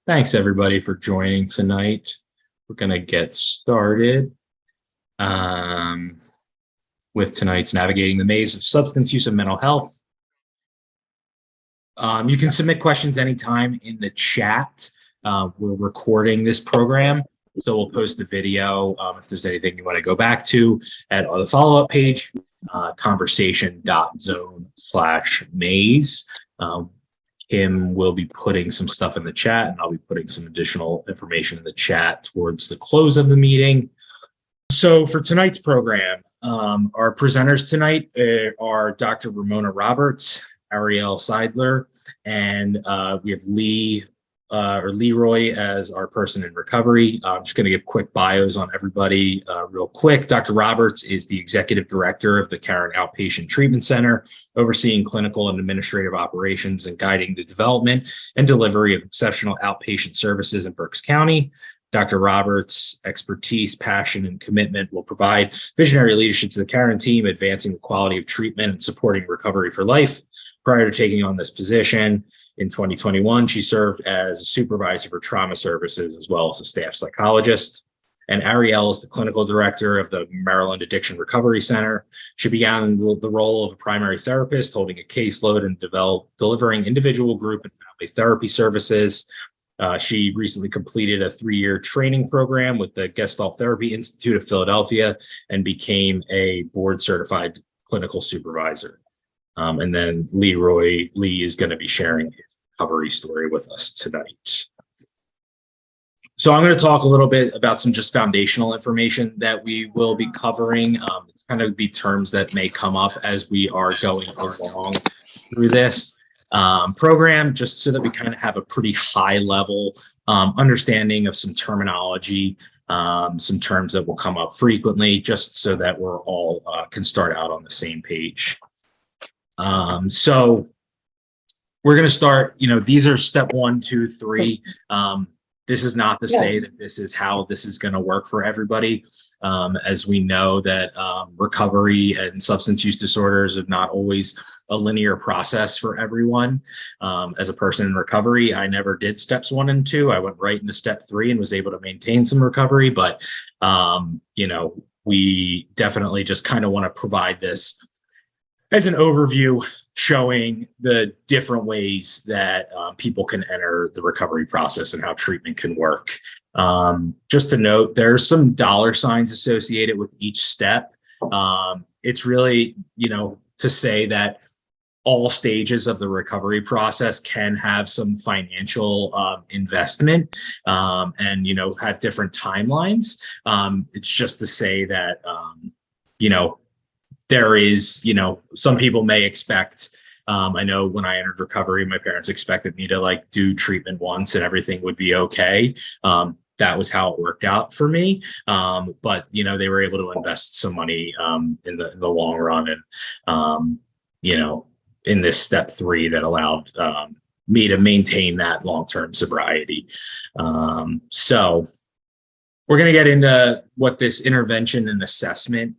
Thanks everybody for joining tonight. We're going to get started um, with tonight's Navigating the Maze of Substance Use and Mental Health. You can submit questions anytime in the chat. We're recording this program, so we'll post the video if there's anything you want to go back to at the follow-up page, conversation.zone/maze. Kim will be putting some stuff in the chat, and I'll be putting some additional information in the chat towards the close of the meeting. So for tonight's program, our presenters tonight are Dr. Ramona Roberts, Ariel Seidler, and we have Leroy as our person in recovery. I'm just going to give quick bios on everybody real quick. Dr. Roberts is the executive director of the Karen Outpatient Treatment Center, overseeing clinical and administrative operations and guiding the development and delivery of exceptional outpatient services in Berks County. Dr. Roberts' expertise, passion, and commitment will provide visionary leadership to the Karen team, advancing the quality of treatment and supporting recovery for life. Prior to taking on this position in 2021, she served as a supervisor for trauma services as well as a staff psychologist. And Ariel is the clinical director of the Maryland Addiction Recovery Center. She began the role of a primary therapist, holding a caseload and delivering individual, group, and family therapy services. She recently completed a 3-year training program with the Gestalt Therapy Institute of Philadelphia and became a board-certified clinical supervisor. And then Lee is going to be sharing his recovery story with us tonight. So I'm going to talk a little bit about some just foundational information that we will be covering. It's kind of be terms that may come up as we are going along through this program, just so that we kind of have a pretty high level understanding of some terminology, some terms that will come up frequently, just so that we're all can start out on the same page. So we're going to start, these are step 1, 2, 3. This is not to say that this is how this is going to work for everybody. As we know that recovery and substance use disorders is not always a linear process for everyone. As a person in recovery, I never did steps 1 and 2. I went right into step 3 and was able to maintain some recovery. But, we definitely just kind of want to provide this as an overview, showing the different ways that people can enter the recovery process and how treatment can work. Just to note, there's some dollar signs associated with each step. It's really, to say that all stages of the recovery process can have some financial investment and, have different timelines. It's just to say that, there is, some people may expect, I know when I entered recovery, my parents expected me to do treatment once and everything would be okay. That was how it worked out for me. But, they were able to invest some money in the long run and, in this step 3 that allowed me to maintain that long-term sobriety. So we're going to get into what this intervention and assessment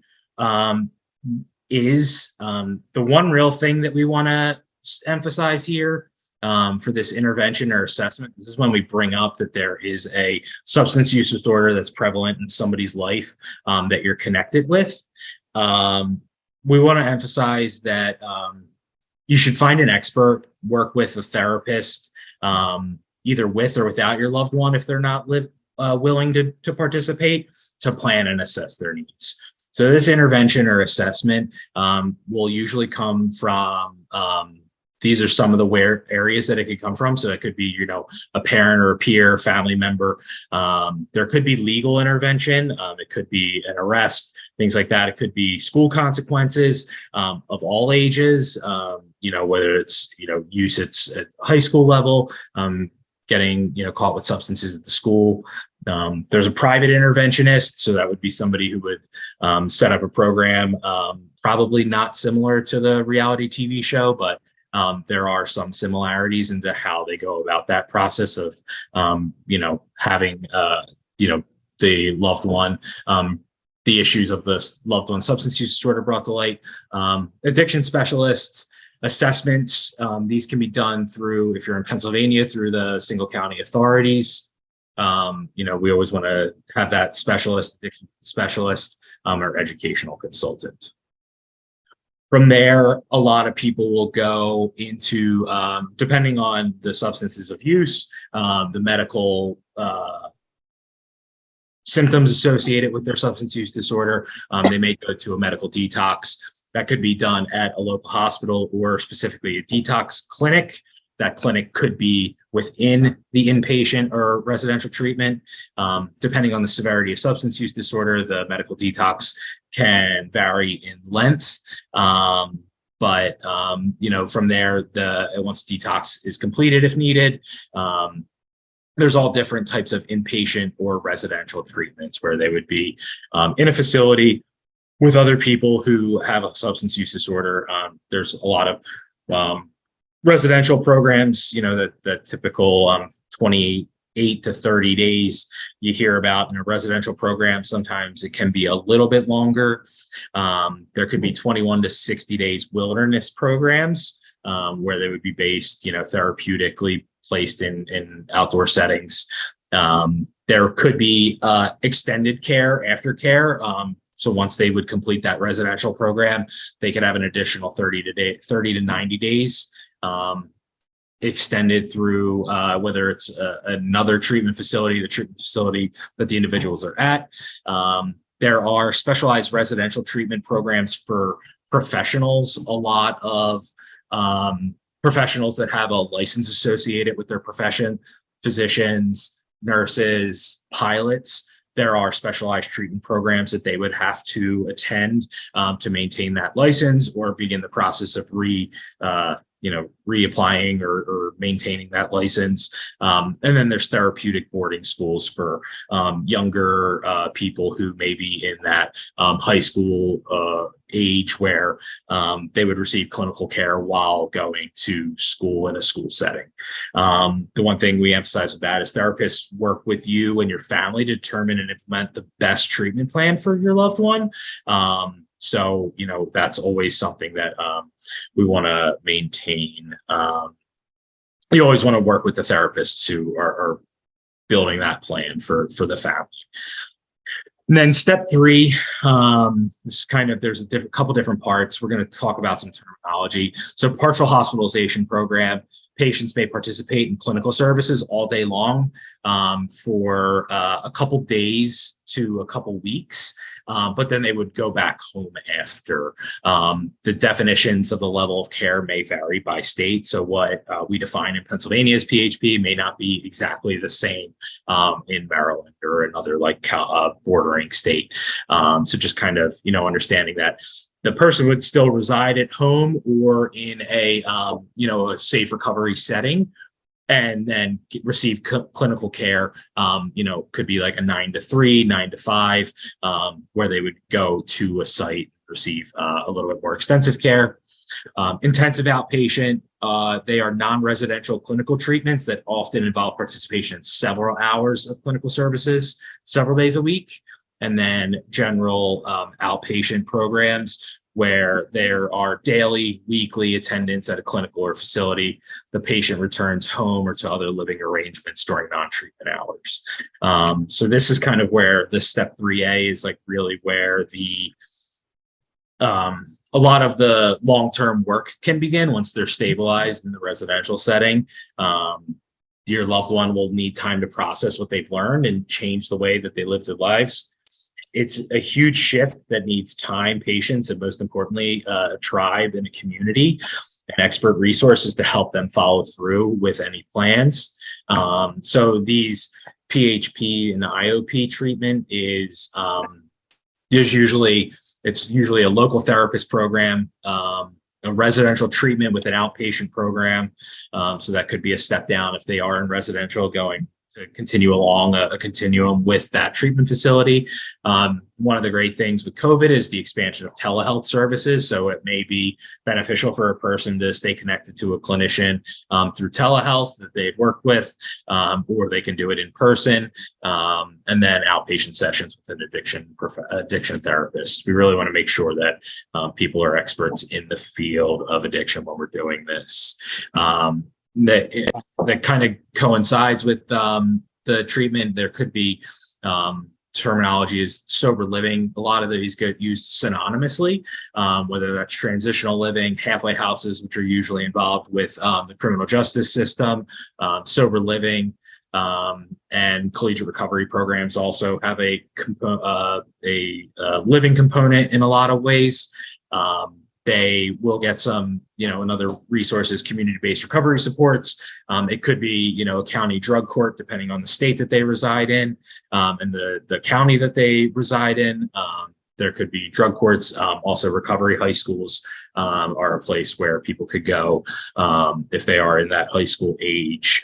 is. The one real thing that we want to emphasize here for this intervention or assessment, this is when we bring up that there is a substance use disorder that's prevalent in somebody's life that you're connected with. We want to emphasize that you should find an expert, work with a therapist, either with or without your loved one if they're not willing to participate, to plan and assess their needs. So this intervention or assessment will usually come from, these are some of the areas that it could come from. So it could be, a parent or a peer, family member. There could be legal intervention. It could be an arrest, things like that. It could be school consequences of all ages, whether it's, use at high school level, getting, caught with substances at the school. There's a private interventionist. So that would be somebody who would set up a program, probably not similar to the reality TV show, but there are some similarities into how they go about that process of, having, the loved one, the issues of the loved one substance use disorder brought to light, addiction specialists, assessments. These can be done through, if you're in Pennsylvania, through the single county authorities. We always want to have that specialist, addiction specialist, or educational consultant. From there, a lot of people will go into, depending on the substances of use, the medical symptoms associated with their substance use disorder. They may go to a medical detox. That could be done at a local hospital or specifically a detox clinic. That clinic could be within the inpatient or residential treatment. Depending on the severity of substance use disorder, the medical detox can vary in length. From there, once detox is completed, if needed, there's all different types of inpatient or residential treatments where they would be in a facility with other people who have a substance use disorder. There's a lot of residential programs, the typical 28 to 30 days you hear about in a residential program. Sometimes it can be a little bit longer. There could be 21 to 60 days wilderness programs where they would be based, therapeutically placed in outdoor settings. There could be extended care, aftercare. So once they would complete that residential program, they could have an additional 30 to 90 days extended through whether it's another treatment facility, the treatment facility that the individuals are at. There are specialized residential treatment programs for professionals. A lot of professionals that have a license associated with their profession, physicians, nurses, pilots. There are specialized treatment programs that they would have to attend to maintain that license or begin the process of reapplying or maintaining that license. And then there's therapeutic boarding schools for younger people who may be in that high school age where they would receive clinical care while going to school in a school setting. The one thing we emphasize with that is therapists work with you and your family to determine and implement the best treatment plan for your loved one. So, that's always something that we want to maintain. You always want to work with the therapists who are building that plan for the family. And then step 3, this is there's a couple different parts. We're going to talk about some terminology. So partial hospitalization program, patients may participate in clinical services all day long for a couple days to a couple weeks, but then they would go back home after. The definitions of the level of care may vary by state. So what we define in Pennsylvania as PHP may not be exactly the same in Maryland or another bordering state. So just understanding that the person would still reside at home or in a safe recovery setting, and then receive clinical care. Could be like a 9 to 3, 9 to 5, where they would go to a site, receive a little bit more extensive care. Intensive outpatient, they are non-residential clinical treatments that often involve participation in several hours of clinical services, several days a week. And then general outpatient programs where there are daily, weekly attendance at a clinic or facility. The patient returns home or to other living arrangements during non-treatment hours. So this is where the step 3A is really where a lot of the long-term work can begin once they're stabilized in the residential setting. Your loved one will need time to process what they've learned and change the way that they live their lives. It's a huge shift that needs time, patience, and most importantly, a tribe and a community and expert resources to help them follow through with any plans. So these PHP and the IOP treatment is usually a local therapist program, a residential treatment with an outpatient program. So that could be a step down if they are in residential, going continue along a continuum with that treatment facility. One of the great things with COVID is the expansion of telehealth services. So it may be beneficial for a person to stay connected to a clinician through telehealth that they've worked with, or they can do it in person, and then outpatient sessions with an addiction therapist. We really want to make sure that people are experts in the field of addiction when we're doing this. That kind of coincides with the treatment. There could be terminology is sober living. A lot of these get used synonymously, whether that's transitional living, halfway houses, which are usually involved with the criminal justice system, sober living, and collegiate recovery programs also have a living component in a lot of ways. They will get some, and other resources, community-based recovery supports. It could be, a county drug court, depending on the state that they reside in, and the county that they reside in. There could be drug courts. Also, recovery high schools are a place where people could go if they are in that high school age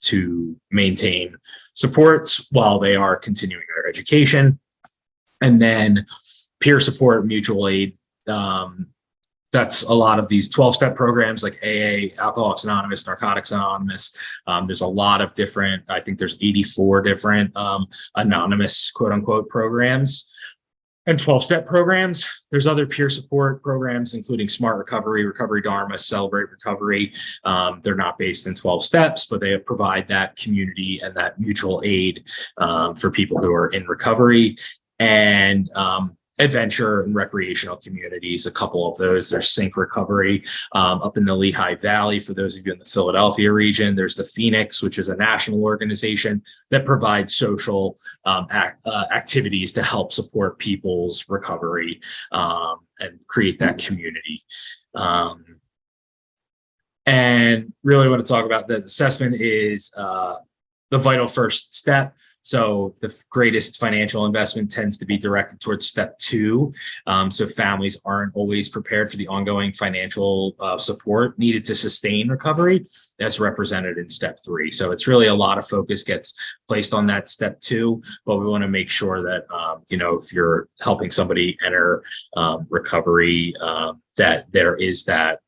to maintain supports while they are continuing their education. And then peer support, mutual aid. That's a lot of these 12-step programs like AA, Alcoholics Anonymous, Narcotics Anonymous. There's a lot of different, I think there's 84 different anonymous, quote unquote, programs and 12-step programs. There's other peer support programs, including Smart Recovery, Recovery Dharma, Celebrate Recovery. They're not based in 12 steps, but they provide that community and that mutual aid for people who are in recovery. And adventure and recreational communities, a couple of those. There's Sync Recovery up in the Lehigh Valley. For those of you in the Philadelphia region, there's the Phoenix, which is a national organization that provides social activities to help support people's recovery and create that community. And really want to talk about the assessment is the vital first step. So the greatest financial investment tends to be directed towards step 2. So families aren't always prepared for the ongoing financial support needed to sustain recovery. That's represented in step 3. So it's really a lot of focus gets placed on that step 2, but we want to make sure that, if you're helping somebody enter recovery, that there is that,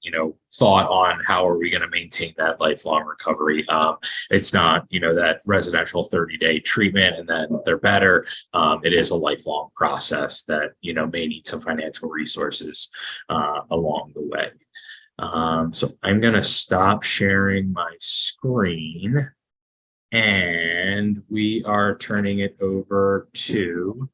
thought on how are we going to maintain that lifelong recovery. It's not, that residential 30-day treatment and then they're better. It is a lifelong process that, may need some financial resources along the way. So I'm going to stop sharing my screen and we are turning it over to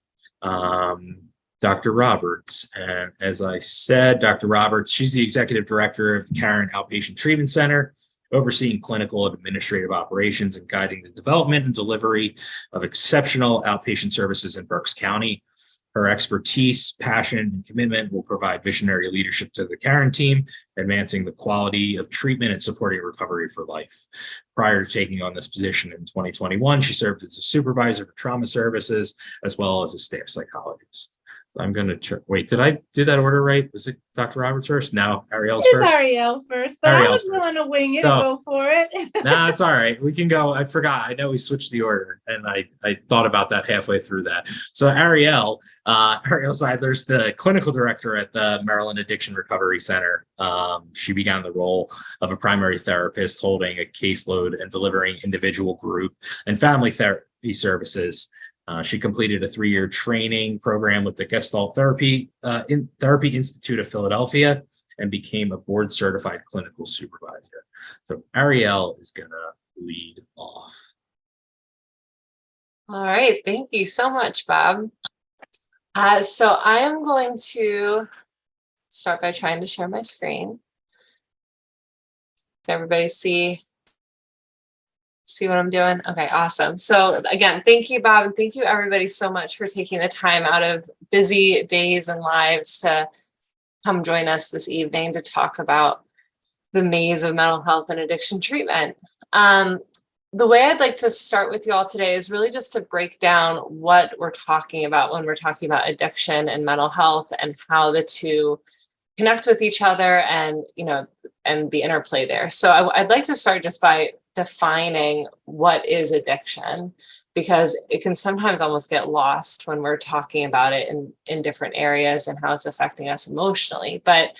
Dr. Roberts. And as I said, Dr. Roberts, she's the executive director of Karen Outpatient Treatment Center, overseeing clinical and administrative operations and guiding the development and delivery of exceptional outpatient services in Berks County. Her expertise, passion, and commitment will provide visionary leadership to the Karen team, advancing the quality of treatment and supporting recovery for life. Prior to taking on this position in 2021, she served as a supervisor for trauma services, as well as a staff psychologist. I'm going to wait. Did I do that order right? Was it Dr. Roberts first? No, Ariel's first. It's Ariel first, but Ariel's I was willing to wing it and go for it. Nah, it's all right. We can go. I forgot. I know we switched the order, and I thought about that halfway through that. So Ariel Seidler's the clinical director at the Maryland Addiction Recovery Center. She began the role of a primary therapist, holding a caseload and delivering individual, group, and family therapy services. She completed a 3-year training program with the Gestalt Therapy Institute of Philadelphia and became a board certified clinical supervisor. So Ariel is going to lead off. All right. Thank you so much, Bob. So I am going to start by trying to share my screen. Does everybody see what I'm doing? Okay, awesome. So again, thank you, Bob, and thank you everybody so much for taking the time out of busy days and lives to come join us this evening to talk about the maze of mental health and addiction treatment. The way I'd like to start with you all today is really just to break down what we're talking about when we're talking about addiction and mental health and how the two connect with each other and, and the interplay there. So I'd like to start just by defining what is addiction, because it can sometimes almost get lost when we're talking about it in different areas and how it's affecting us emotionally. But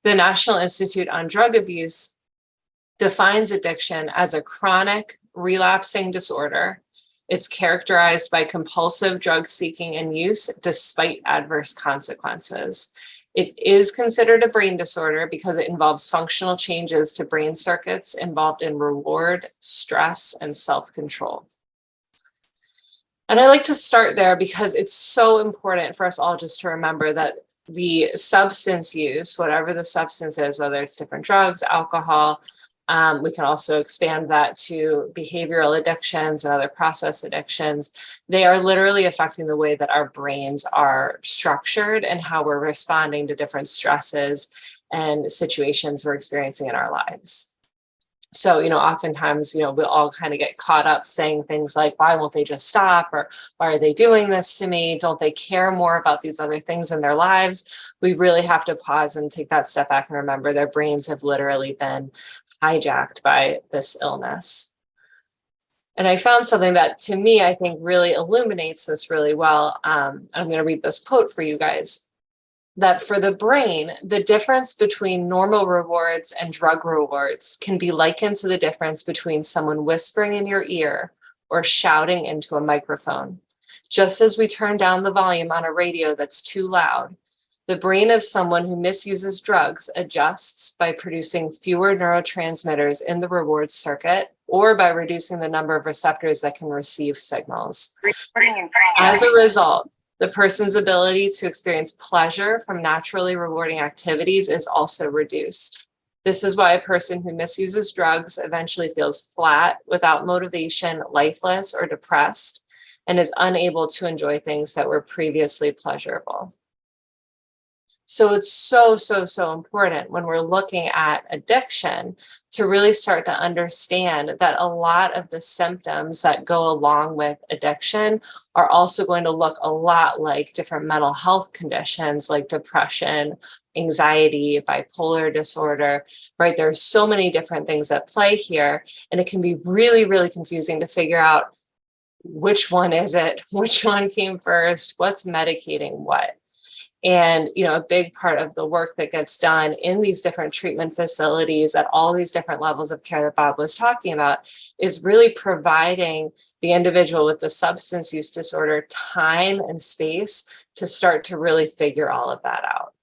the National Institute on Drug Abuse defines addiction as a chronic relapsing disorder. It's characterized by compulsive drug seeking and use despite adverse consequences. It is considered a brain disorder because it involves functional changes to brain circuits involved in reward, stress, and self-control. And I like to start there because it's so important for us all just to remember that the substance use, whatever the substance is, whether it's different drugs, alcohol, we can also expand that to behavioral addictions and other process addictions. They are literally affecting the way that our brains are structured and how we're responding to different stresses and situations we're experiencing in our lives. So, oftentimes, we'll all kind of get caught up saying things like, why won't they just stop? Or why are they doing this to me? Don't they care more about these other things in their lives? We really have to pause and take that step back and remember their brains have literally been hijacked by this illness. And I found something that, to me, I think really illuminates this really well. I'm going to read this quote for you guys. That for the brain, the difference between normal rewards and drug rewards can be likened to the difference between someone whispering in your ear or shouting into a microphone. Just as we turn down the volume on a radio that's too loud, the brain of someone who misuses drugs adjusts by producing fewer neurotransmitters in the reward circuit or by reducing the number of receptors that can receive signals. As a result, the person's ability to experience pleasure from naturally rewarding activities is also reduced. This is why a person who misuses drugs eventually feels flat, without motivation, lifeless, or depressed, and is unable to enjoy things that were previously pleasurable. So it's so important when we're looking at addiction to really start to understand that a lot of the symptoms that go along with addiction are also going to look a lot like different mental health conditions like depression, anxiety, bipolar disorder, right? There's so many different things at play here, and it can be really confusing to figure out which one is it, which one came first, what's medicating what. And, a big part of the work that gets done in these different treatment facilities at all these different levels of care that Bob was talking about is really providing the individual with the substance use disorder time and space to start to really figure all of that out.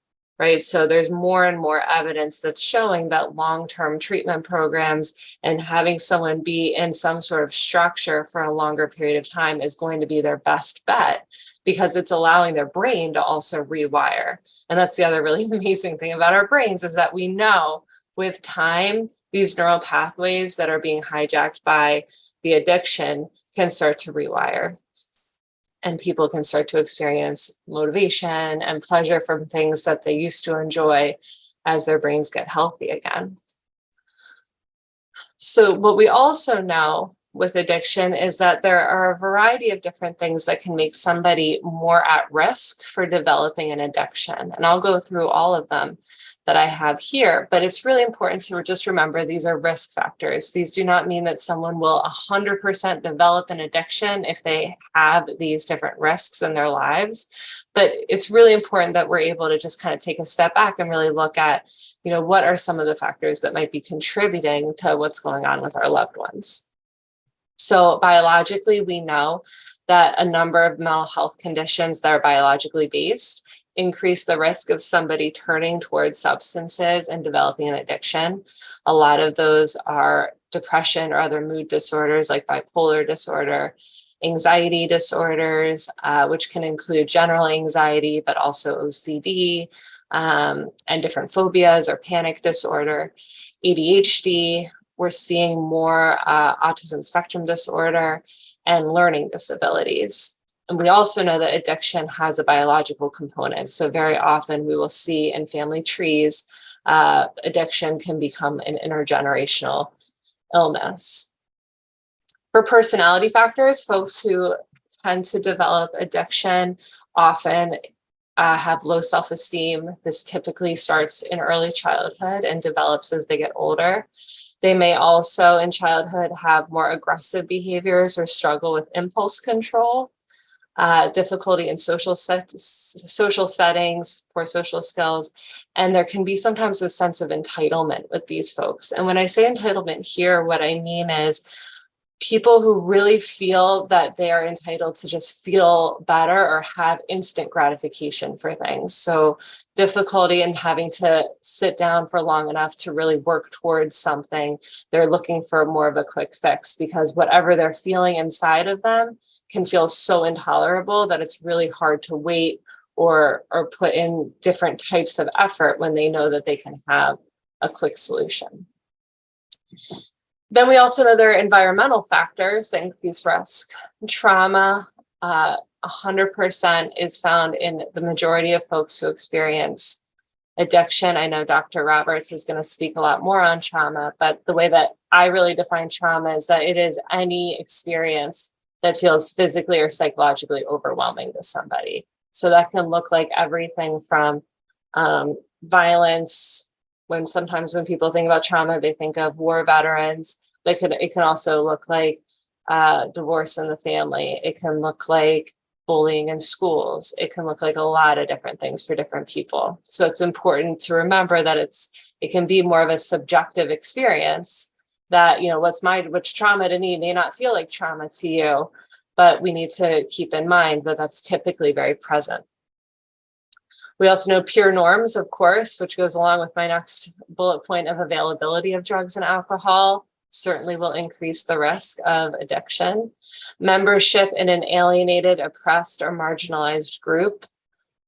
Right. So there's more and more evidence that's showing that long-term treatment programs and having someone be in some sort of structure for a longer period of time is going to be their best bet, because it's allowing their brain to also rewire. And that's the other really amazing thing about our brains, is that we know with time, these neural pathways that are being hijacked by the addiction can start to rewire. And people can start to experience motivation and pleasure from things that they used to enjoy as their brains get healthy again. So what we also know with addiction is that there are a variety of different things that can make somebody more at risk for developing an addiction. And I'll go through all of them that I have here, but it's really important to just remember these are risk factors. These do not mean that someone will 100% develop an addiction if they have these different risks in their lives. But it's really important that we're able to just kind of take a step back and really look at, what are some of the factors that might be contributing to what's going on with our loved ones. So biologically, we know that a number of mental health conditions that are biologically based increase the risk of somebody turning towards substances and developing an addiction. A lot of those are depression or other mood disorders like bipolar disorder, anxiety disorders, which can include general anxiety, but also OCD, and different phobias or panic disorder, ADHD. We're seeing more autism spectrum disorder and learning disabilities. And we also know that addiction has a biological component. So very often we will see in family trees, addiction can become an intergenerational illness. For personality factors, folks who tend to develop addiction often have low self-esteem. This typically starts in early childhood and develops as they get older. They may also in childhood have more aggressive behaviors or struggle with impulse control, difficulty in social settings, poor social skills. And there can be sometimes a sense of entitlement with these folks. And when I say entitlement here, what I mean is people who really feel that they are entitled to just feel better or have instant gratification for things. So difficulty in having to sit down for long enough to really work towards something. They're looking for more of a quick fix because whatever they're feeling inside of them can feel so intolerable that it's really hard to wait or put in different types of effort when they know that they can have a quick solution. Then we also know there are environmental factors that increase risk. Trauma, 100% is found in the majority of folks who experience addiction. I know Dr. Roberts is going to speak a lot more on trauma, but the way that I really define trauma is that it is any experience that feels physically or psychologically overwhelming to somebody. So that can look like everything from violence. Sometimes when people think about trauma, they think of war veterans. It can also look like divorce in the family. It can look like bullying in schools. It can look like a lot of different things for different people. So it's important to remember that it can be more of a subjective experience that, what's trauma to me may not feel like trauma to you, but we need to keep in mind that that's typically very present. We also know peer norms, of course, which goes along with my next bullet point of availability of drugs and alcohol, certainly will increase the risk of addiction. Membership in an alienated, oppressed, or marginalized group,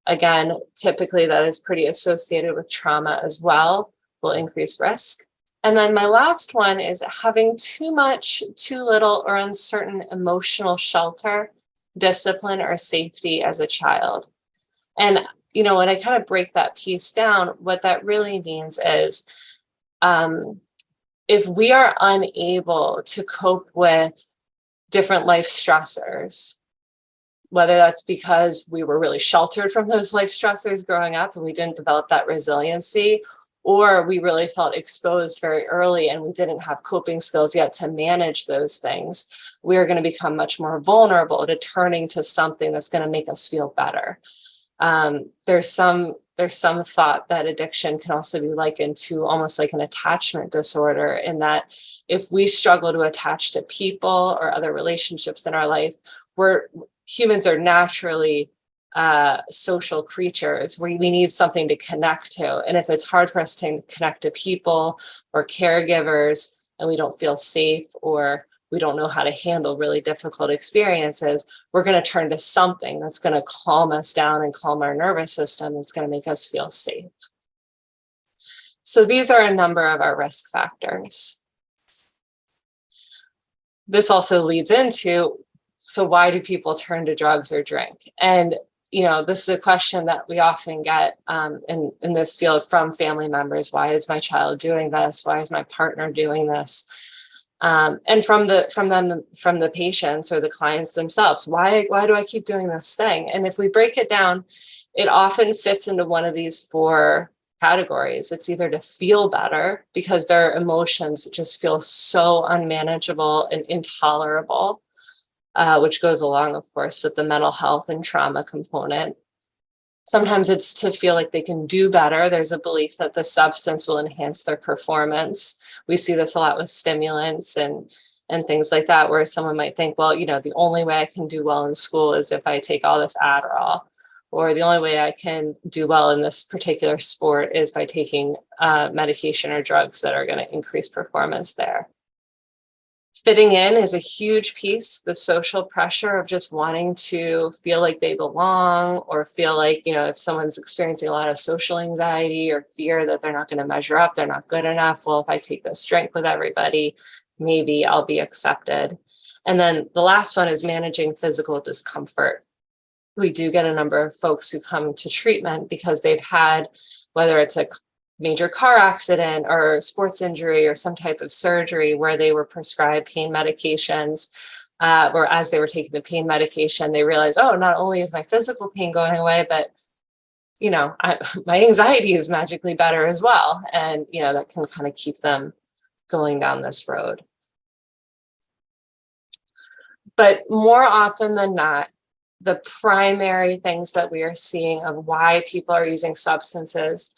again, typically that is pretty associated with trauma as well, will increase risk. And then my last one is having too much, too little, or uncertain emotional shelter, discipline, or safety as a child. And when I kind of break that piece down, what that really means is if we are unable to cope with different life stressors, whether that's because we were really sheltered from those life stressors growing up and we didn't develop that resiliency, or we really felt exposed very early and we didn't have coping skills yet to manage those things, we are going to become much more vulnerable to turning to something that's going to make us feel better. There's some thought that addiction can also be likened to almost like an attachment disorder, in that if we struggle to attach to people or other relationships in our life, humans are naturally social creatures where we need something to connect to. And if it's hard for us to connect to people or caregivers and we don't feel safe or we don't know how to handle really difficult experiences, we're going to turn to something that's going to calm us down and calm our nervous system. It's going to make us feel safe. So these are a number of our risk factors. This also leads into, so why do people turn to drugs or drink? And this is a question that we often get in this field from family members. Why is my child doing this? Why is my partner doing this? And from the patients or the clients themselves, why do I keep doing this thing? And if we break it down, it often fits into one of these four categories. It's either to feel better because their emotions just feel so unmanageable and intolerable, which goes along, of course, with the mental health and trauma component. Sometimes it's to feel like they can do better. There's a belief that the substance will enhance their performance. We see this a lot with stimulants and things like that, where someone might think, well, the only way I can do well in school is if I take all this Adderall, or the only way I can do well in this particular sport is by taking medication or drugs that are going to increase performance there. Fitting in is a huge piece, the social pressure of just wanting to feel like they belong, or feel like, if someone's experiencing a lot of social anxiety or fear that they're not going to measure up, they're not good enough. Well, if I take this drink with everybody, maybe I'll be accepted. And then the last one is managing physical discomfort. We do get a number of folks who come to treatment because they've had, whether it's a major car accident or sports injury or some type of surgery where they were prescribed pain medications, or as they were taking the pain medication, they realized, oh, not only is my physical pain going away, but my anxiety is magically better as well. And that can kind of keep them going down this road. But more often than not, the primary things that we are seeing of why people are using substances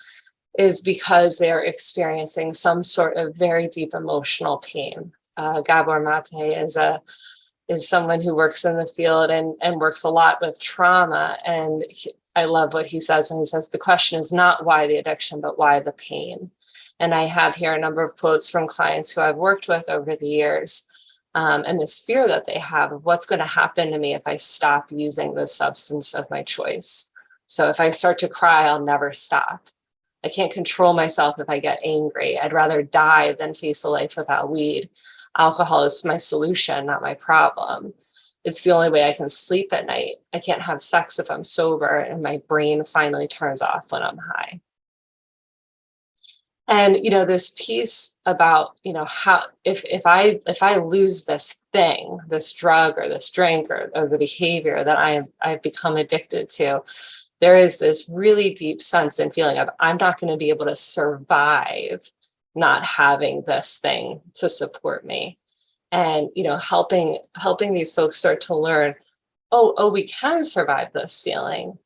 is because they're experiencing some sort of very deep emotional pain. Gabor Mate is someone who works in the field and works a lot with trauma. And I love what he says when he says, the question is not why the addiction, but why the pain. And I have here a number of quotes from clients who I've worked with over the years. And this fear that they have of what's going to happen to me if I stop using the substance of my choice. So if I start to cry, I'll never stop. I can't control myself if I get angry. I'd rather die than face a life without weed. Alcohol is my solution, not my problem. It's the only way I can sleep at night. I can't have sex if I'm sober, and my brain finally turns off when I'm high. And, this piece about, how, if I lose this thing, this drug or this drink or the behavior that I've become addicted to, there is this really deep sense and feeling of, I'm not going to be able to survive not having this thing to support me. And, helping these folks start to learn, oh, we can survive this feeling.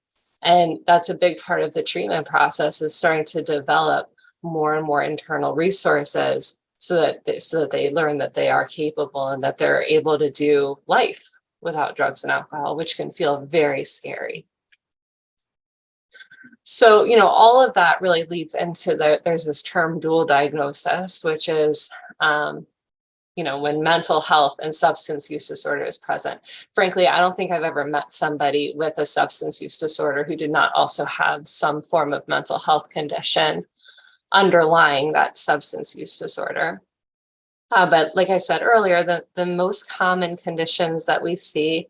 And that's a big part of the treatment process, is starting to develop more and more internal resources so that they learn that they are capable and that they're able to do life without drugs and alcohol, which can feel very scary. So, all of that really leads into there's this term dual diagnosis, which is, when mental health and substance use disorder is present. Frankly, I don't think I've ever met somebody with a substance use disorder who did not also have some form of mental health condition underlying that substance use disorder. But like I said earlier, the most common conditions that we see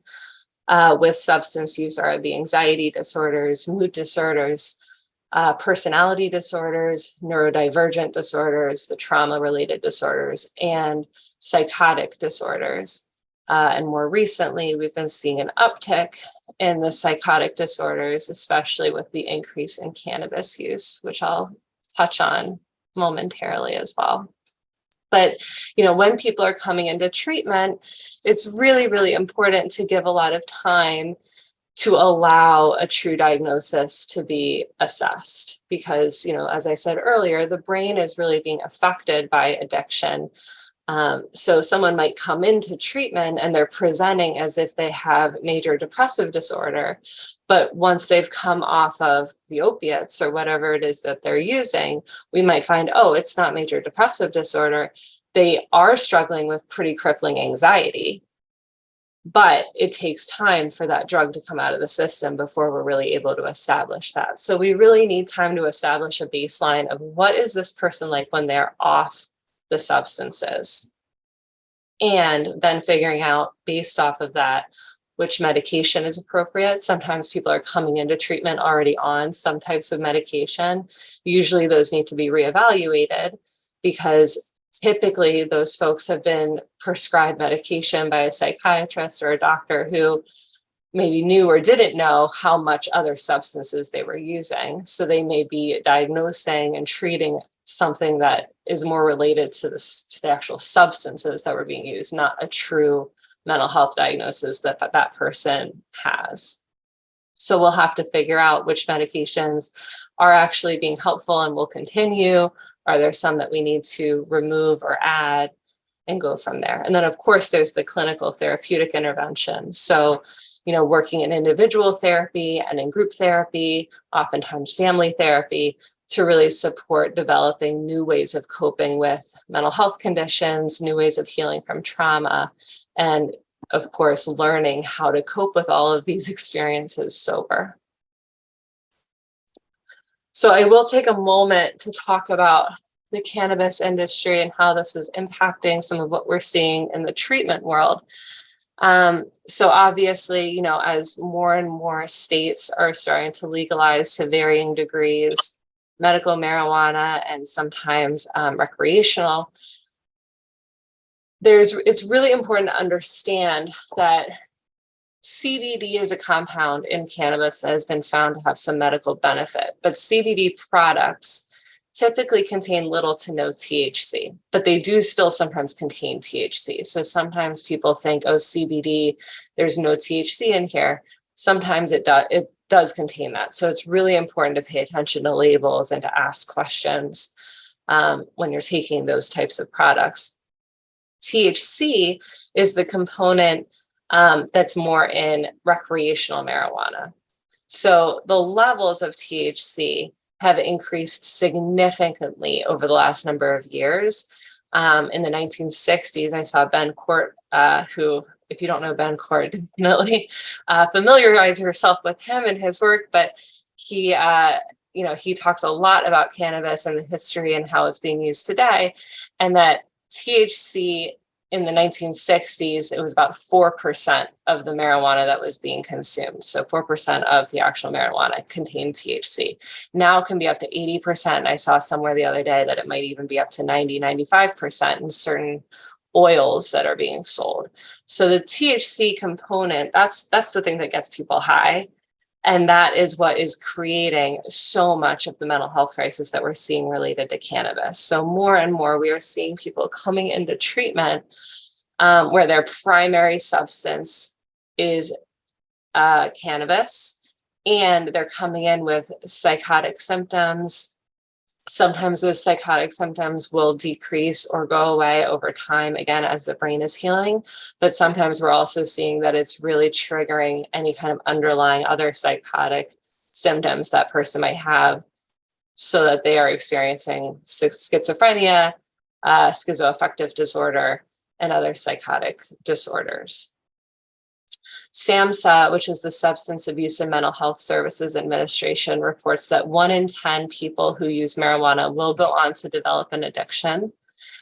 with substance use are the anxiety disorders, mood disorders, personality disorders, neurodivergent disorders, the trauma-related disorders, and psychotic disorders. And more recently, we've been seeing an uptick in the psychotic disorders, especially with the increase in cannabis use, which I'll touch on momentarily as well. But, when people are coming into treatment, it's really, really important to give a lot of time to allow a true diagnosis to be assessed. Because, as I said earlier, the brain is really being affected by addiction. So someone might come into treatment and they're presenting as if they have major depressive disorder. But once they've come off of the opiates or whatever it is that they're using, we might find, oh, it's not major depressive disorder. They are struggling with pretty crippling anxiety. But it takes time for that drug to come out of the system before we're really able to establish that. So we really need time to establish a baseline of what is this person like when they're off the substances. And then figuring out, based off of that, which medication is appropriate. Sometimes people are coming into treatment already on some types of medication. Usually those need to be reevaluated because typically those folks have been prescribed medication by a psychiatrist or a doctor who maybe knew or didn't know how much other substances they were using. So they may be diagnosing and treating something that is more related to the actual substances that were being used, not a true mental health diagnosis that person has. So we'll have to figure out which medications are actually being helpful and will continue. Are there some that we need to remove or add and go from there? And then, of course, there's the clinical therapeutic intervention. So, working in individual therapy and in group therapy, oftentimes family therapy, to really support developing new ways of coping with mental health conditions, new ways of healing from trauma, and of course, learning how to cope with all of these experiences sober. So I will take a moment to talk about the cannabis industry and how this is impacting some of what we're seeing in the treatment world. So obviously, as more and more states are starting to legalize to varying degrees medical marijuana and sometimes recreational, it's really important to understand that CBD is a compound in cannabis that has been found to have some medical benefit, but CBD products typically contain little to no THC, but they do still sometimes contain THC. So sometimes people think, oh, CBD, there's no THC in here. Sometimes it does contain that. So it's really important to pay attention to labels and to ask questions when you're taking those types of products. THC is the component that's more in recreational marijuana. So the levels of THC have increased significantly over the last number of years. In the 1960s, I saw Ben Court, who, if you don't know Ben Court, definitely familiarize yourself with him and his work, but he talks a lot about cannabis and the history and how it's being used today, and that THC in the 1960s, it was about 4% of the marijuana that was being consumed. So 4% of the actual marijuana contained THC. Now it can be up to 80%. I saw somewhere the other day that it might even be up to 95% in certain oils that are being sold. So the THC component, that's the thing that gets people high. And that is what is creating so much of the mental health crisis that we're seeing related to cannabis. So more and more, we are seeing people coming into treatment where their primary substance is cannabis, and they're coming in with psychotic symptoms. Sometimes those psychotic symptoms will decrease or go away over time, again, as the brain is healing. But sometimes we're also seeing that it's really triggering any kind of underlying other psychotic symptoms that person might have, so that they are experiencing schizophrenia, schizoaffective disorder, and other psychotic disorders. SAMHSA, which is the Substance Abuse and Mental Health Services Administration, reports that 1 in 10 people who use marijuana will go on to develop an addiction,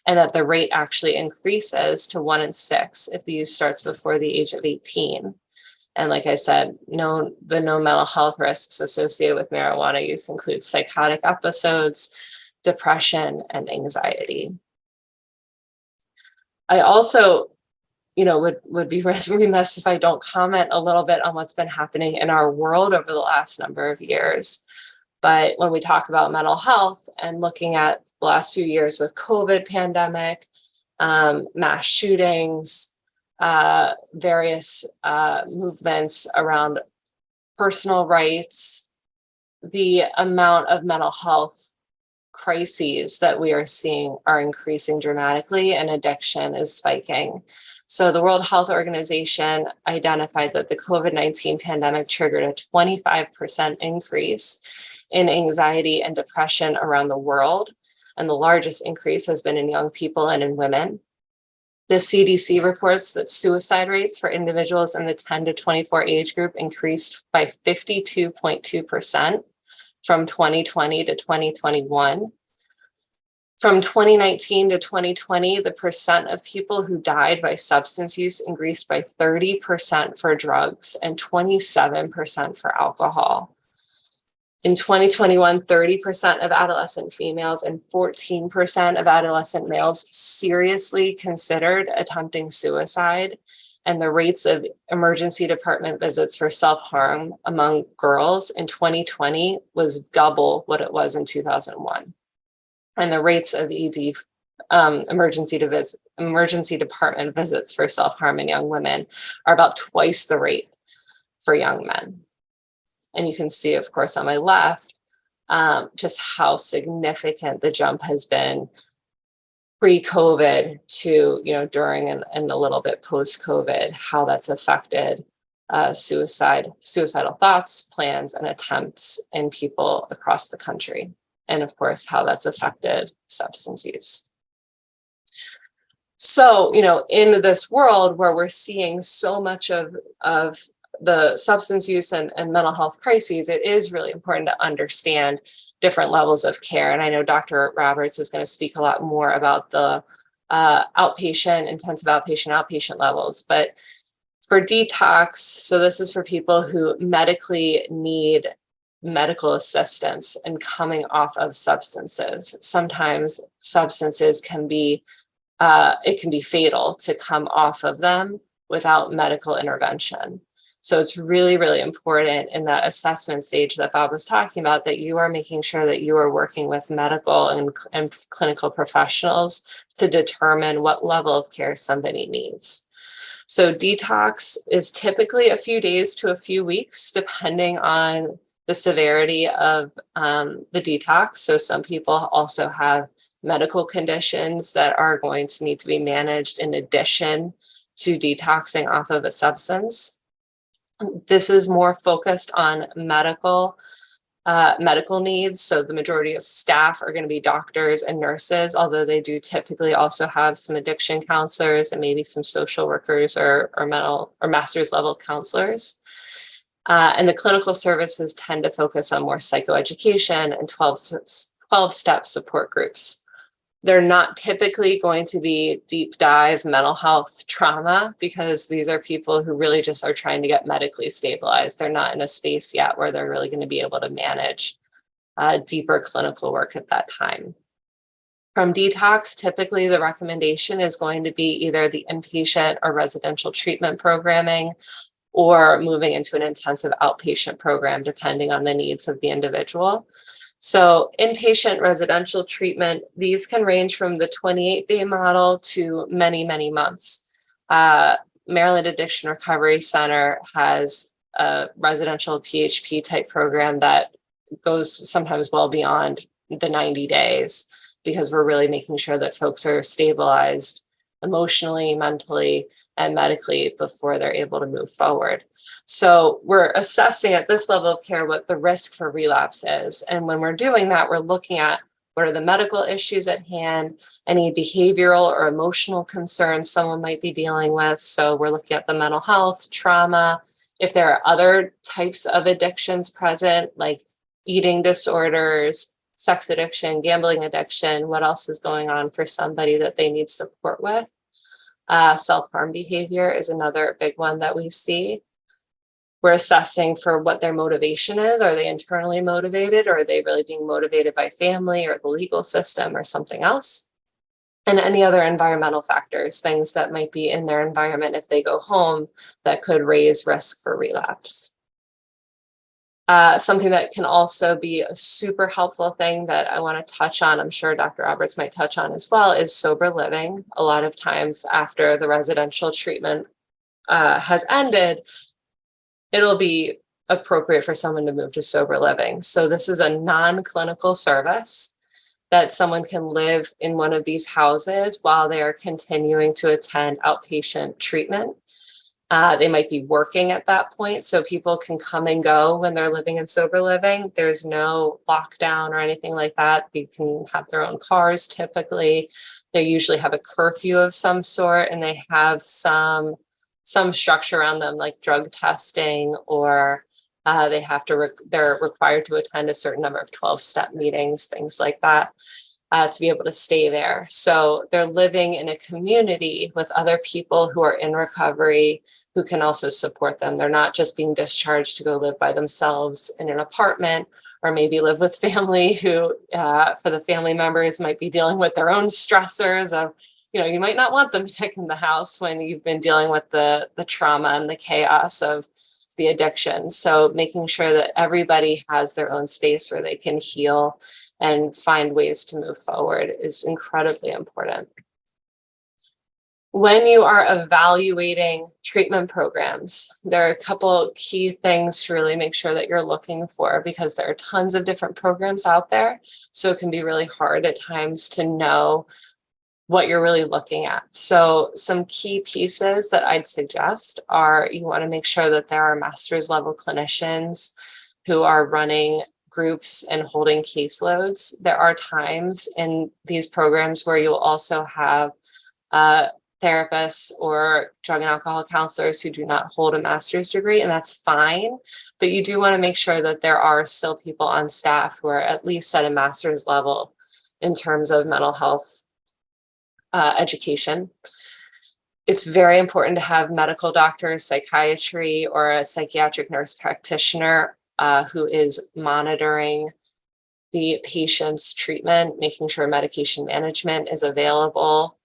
and that the rate actually increases to 1 in 6 if the use starts before the age of 18. And like I said, the mental health risks associated with marijuana use include psychotic episodes, depression, and anxiety. I also would be remiss if I don't comment a little bit on what's been happening in our world over the last number of years. But when we talk about mental health and looking at the last few years with COVID pandemic, mass shootings, various movements around personal rights, the amount of mental health crises that we are seeing are increasing dramatically, and addiction is spiking. So the World Health Organization identified that the COVID-19 pandemic triggered a 25% increase in anxiety and depression around the world. And the largest increase has been in young people and in women. The CDC reports that suicide rates for individuals in the 10 to 24 age group increased by 52.2% from 2020 to 2021. From 2019 to 2020, the percent of people who died by substance use increased by 30% for drugs and 27% for alcohol. In 2021, 30% of adolescent females and 14% of adolescent males seriously considered attempting suicide. And the rates of emergency department visits for self-harm among girls in 2020 was double what it was in 2001. And the rates of ED, emergency department visits for self-harm in young women are about twice the rate for young men. And you can see, of course, on my left, just how significant the jump has been pre-COVID to, during and a little bit post-COVID, how that's affected suicidal thoughts, plans, and attempts in people across the country. And of course, how that's affected substance use. So, in this world where we're seeing so much of the substance use and mental health crises, it is really important to understand different levels of care. And I know Dr. Roberts is going to speak a lot more about the outpatient, intensive outpatient levels. But for detox, so this is for people who medically need medical assistance and coming off of substances. Sometimes substances can be fatal to come off of them without medical intervention. So it's really, really important in that assessment stage that Bob was talking about, that you are making sure that you are working with medical and clinical professionals to determine what level of care somebody needs. So detox is typically a few days to a few weeks, depending on the severity of the detox. So some people also have medical conditions that are going to need to be managed in addition to detoxing off of a substance. This is more focused on medical needs. So the majority of staff are going to be doctors and nurses, although they do typically also have some addiction counselors and maybe some social workers or master's level counselors. And the clinical services tend to focus on more psychoeducation and 12-step support groups. They're not typically going to be deep dive mental health trauma, because these are people who really just are trying to get medically stabilized. They're not in a space yet where they're really going to be able to manage deeper clinical work at that time. From detox, typically the recommendation is going to be either the inpatient or residential treatment programming, or moving into an intensive outpatient program, depending on the needs of the individual. So inpatient residential treatment, these can range from the 28-day model to many, many months. Maryland Addiction Recovery Center has a residential PHP type program that goes sometimes well beyond the 90 days, because we're really making sure that folks are stabilized emotionally, mentally, and medically before they're able to move forward. So we're assessing at this level of care what the risk for relapse is. And when we're doing that, we're looking at what are the medical issues at hand, any behavioral or emotional concerns someone might be dealing with. So we're looking at the mental health, trauma, if there are other types of addictions present, like eating disorders, sex addiction, gambling addiction, what else is going on for somebody that they need support with. Self-harm behavior is another big one that we see. We're assessing for what their motivation is. Are they internally motivated, or are they really being motivated by family or the legal system or something else? And any other environmental factors, things that might be in their environment if they go home that could raise risk for relapse. Something that can also be a super helpful thing that I want to touch on, I'm sure Dr. Roberts might touch on as well, is sober living. A lot of times after the residential treatment has ended, it'll be appropriate for someone to move to sober living. So this is a non-clinical service that someone can live in one of these houses while they are continuing to attend outpatient treatment. They might be working at that point, so people can come and go when they're living in sober living. There's no lockdown or anything like that. They can have their own cars typically. They usually have a curfew of some sort, and they have some structure around them, like drug testing, or they're required to attend a certain number of 12-step meetings, things like that, to be able to stay there. So they're living in a community with other people who are in recovery, who can also support them. They're not just being discharged to go live by themselves in an apartment, or maybe live with family who, for the family members, might be dealing with their own stressors of, you might not want them back in the house when you've been dealing with the trauma and the chaos of the addiction. So making sure that everybody has their own space where they can heal and find ways to move forward is incredibly important. When you are evaluating treatment programs, there are a couple key things to really make sure that you're looking for, because there are tons of different programs out there. So it can be really hard at times to know what you're really looking at. So some key pieces that I'd suggest are, you want to make sure that there are master's level clinicians who are running groups and holding caseloads. There are times in these programs where you'll also have therapists or drug and alcohol counselors who do not hold a master's degree, and that's fine. But you do want to make sure that there are still people on staff who are at least at a master's level in terms of mental health education. It's very important to have medical doctors, psychiatry, or a psychiatric nurse practitioner who is monitoring the patient's treatment, making sure medication management is available.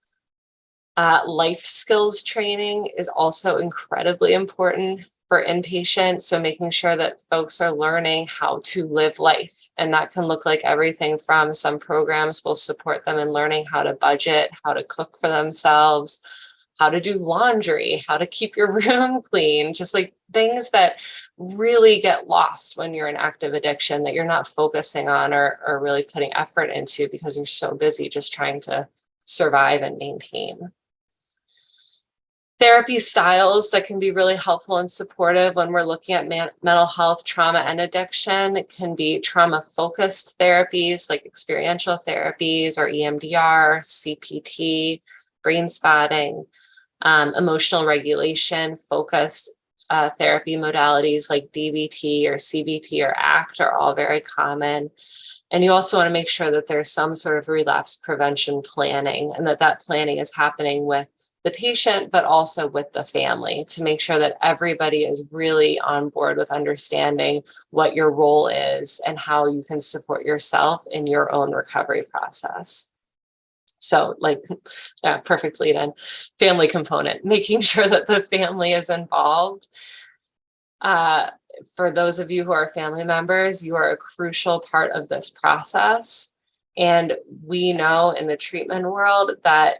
Life skills training is also incredibly important. for inpatient. So making sure that folks are learning how to live life. And that can look like everything from some programs will support them in learning how to budget, how to cook for themselves, how to do laundry, how to keep your room clean, just like things that really get lost when you're in active addiction that you're not focusing on or really putting effort into because you're so busy just trying to survive and maintain. Therapy styles that can be really helpful and supportive when we're looking at mental health, trauma, and addiction. It can be trauma-focused therapies like experiential therapies or EMDR, CPT, brain spotting, emotional regulation focused therapy modalities like DBT or CBT or ACT are all very common. And you also want to make sure that there's some sort of relapse prevention planning and that planning is happening with the patient, but also with the family to make sure that everybody is really on board with understanding what your role is and how you can support yourself in your own recovery process. So like, perfect lead in, family component, making sure that the family is involved. For those of you who are family members, you are a crucial part of this process. And we know in the treatment world that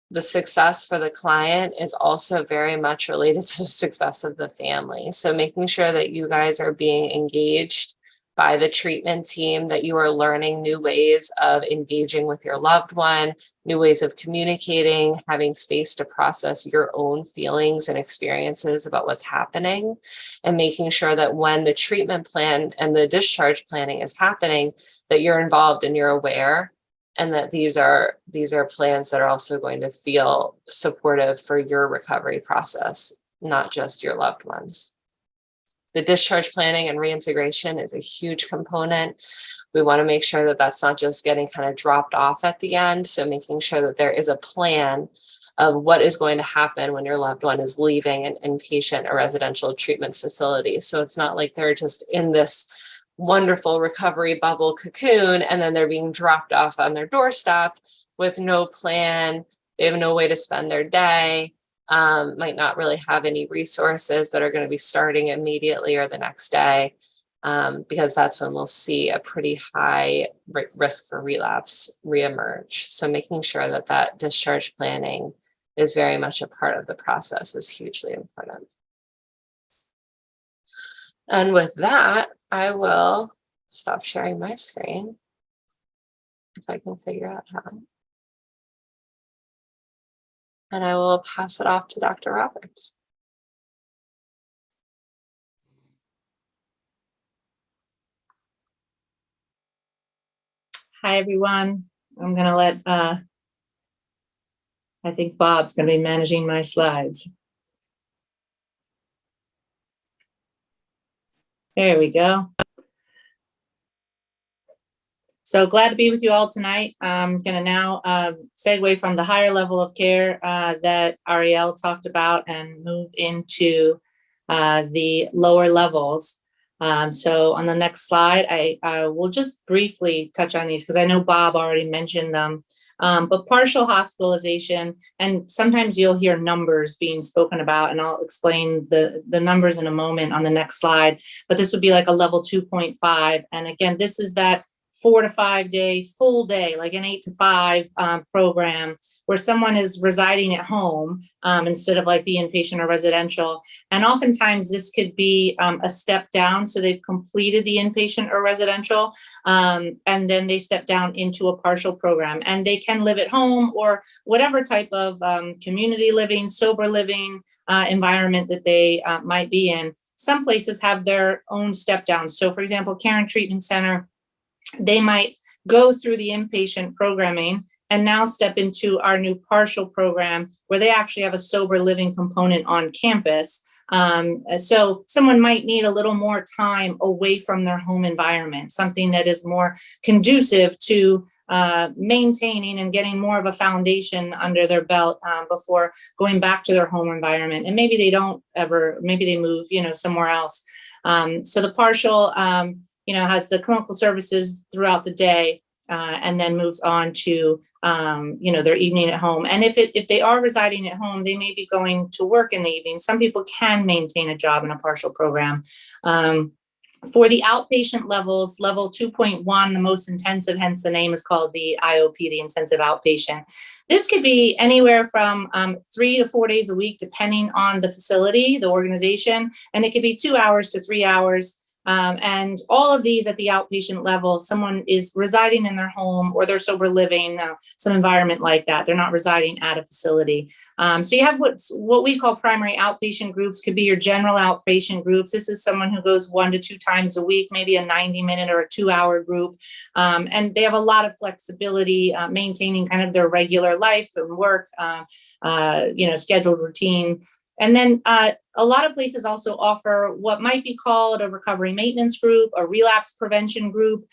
the success for the client is also very much related to the success of the family. So making sure that you guys are being engaged by the treatment team, that you are learning new ways of engaging with your loved one, new ways of communicating, having space to process your own feelings and experiences about what's happening, and making sure that when the treatment plan and the discharge planning is happening, that you're involved and you're aware, and that these are plans that are also going to feel supportive for your recovery process, not just your loved ones. The discharge planning and reintegration is a huge component. We want to make sure that that's not just getting kind of dropped off at the end. So making sure that there is a plan of what is going to happen when your loved one is leaving an inpatient or residential treatment facility. So it's not like they're just in this wonderful recovery bubble cocoon and then they're being dropped off on their doorstep with no plan. They have no way to spend their day. Might not really have any resources that are going to be starting immediately or the next day, because that's when we'll see a pretty high risk for relapse reemerge. So making sure that that discharge planning is very much a part of the process is hugely important. And with that, I will stop sharing my screen if I can figure out how. And I will pass it off to Dr. Roberts. Hi, everyone. I'm going to let, I think Bob's going to be managing my slides. There we go. So glad to be with you all tonight. I'm going to now segue from the higher level of care that Ariel talked about and move into the lower levels. So on the next slide, I will just briefly touch on these because I know Bob already mentioned them. But partial hospitalization, and sometimes you'll hear numbers being spoken about, and I'll explain the numbers in a moment on the next slide. But this would be like a level 2.5. And again, this is that 4 to 5 day, full day, like an 8 to 5 program where someone is residing at home instead of like the inpatient or residential. And oftentimes this could be a step down. So they've completed the inpatient or residential, and then they step down into a partial program, and they can live at home or whatever type of community living, sober living environment that they might be in. Some places have their own step downs. So for example, Caron Treatment Center, they might go through the inpatient programming and now step into our new partial program where they actually have a sober living component on campus. So someone might need a little more time away from their home environment, something that is more conducive to maintaining and getting more of a foundation under their belt before going back to their home environment. And maybe they don't ever, maybe they move, somewhere else. So the partial, has the clinical services throughout the day. and then moves on to their evening at home. And if they are residing at home, they may be going to work in the evening. Some people can maintain a job in a partial program. For the outpatient levels, level 2.1, the most intensive, hence the name is called the IOP, the intensive outpatient. This could be anywhere from 3 to 4 days a week, depending on the facility, the organization, and it could be 2 hours to 3 hours. And all of these at the outpatient level, someone is residing in their home or they're sober living, some environment like that. They're not residing at a facility. So you have what we call primary outpatient groups, could be your general outpatient groups. This is someone who goes 1 to 2 times a week, maybe a 90-minute or a 2-hour group. And they have a lot of flexibility, maintaining kind of their regular life and work, scheduled routine. And then a lot of places also offer what might be called a recovery maintenance group, a relapse prevention group,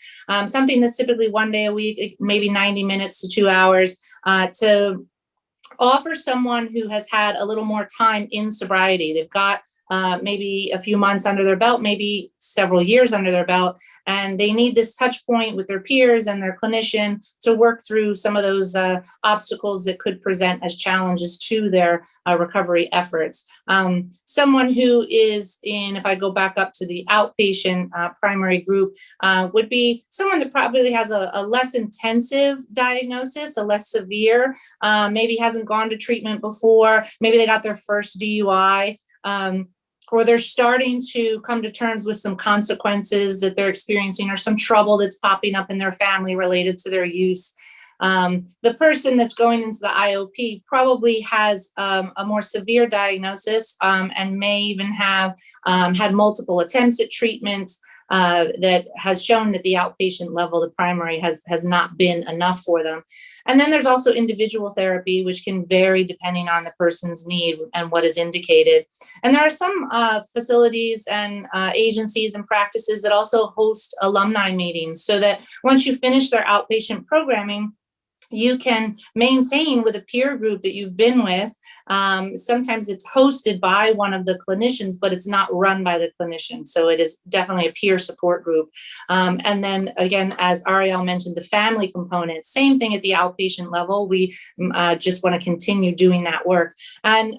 something that's typically 1 day a week, maybe 90 minutes to 2 hours, to offer someone who has had a little more time in sobriety. They've got maybe a few months under their belt, maybe several years under their belt, and they need this touch point with their peers and their clinician to work through some of those obstacles that could present as challenges to their recovery efforts. Someone who is in, if I go back up to the outpatient primary group, would be someone that probably has a less intensive diagnosis, a less severe, maybe hasn't gone to treatment before, maybe they got their first DUI, or they're starting to come to terms with some consequences that they're experiencing or some trouble that's popping up in their family related to their use. The person that's going into the IOP probably has a more severe diagnosis and may even have had multiple attempts at treatment that has shown that the outpatient level, the primary, has not been enough for them. And then there's also individual therapy, which can vary depending on the person's need and what is indicated. And there are some facilities and agencies and practices that also host alumni meetings, so that once you finish their outpatient programming, you can maintain with a peer group that you've been with. Sometimes it's hosted by one of the clinicians, but it's not run by the clinician. So it is definitely a peer support group. And then again, as Ariel mentioned, the family component, same thing at the outpatient level. We just want to continue doing that work. And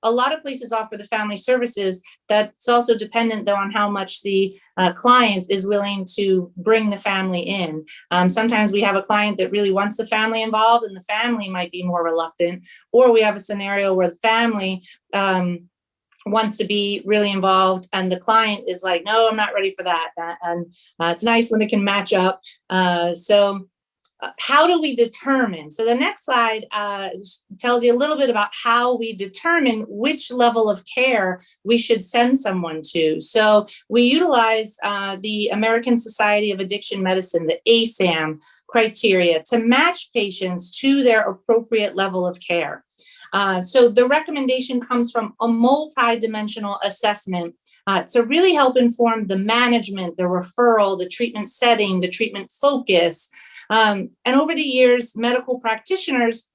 a lot of places offer the family services. That's also dependent, though, on how much the client is willing to bring the family in. Sometimes we have a client that really wants the family involved, and the family might be more reluctant. Or we have a scenario where the family wants to be really involved, and the client is like, no, I'm not ready for that. And it's nice when it can match up. How do we determine? So the next slide tells you a little bit about how we determine which level of care we should send someone to. So we utilize the American Society of Addiction Medicine, the ASAM criteria, to match patients to their appropriate level of care. So the recommendation comes from a multi-dimensional assessment to really help inform the management, the referral, the treatment setting, the treatment focus. And over the years, medical practitioners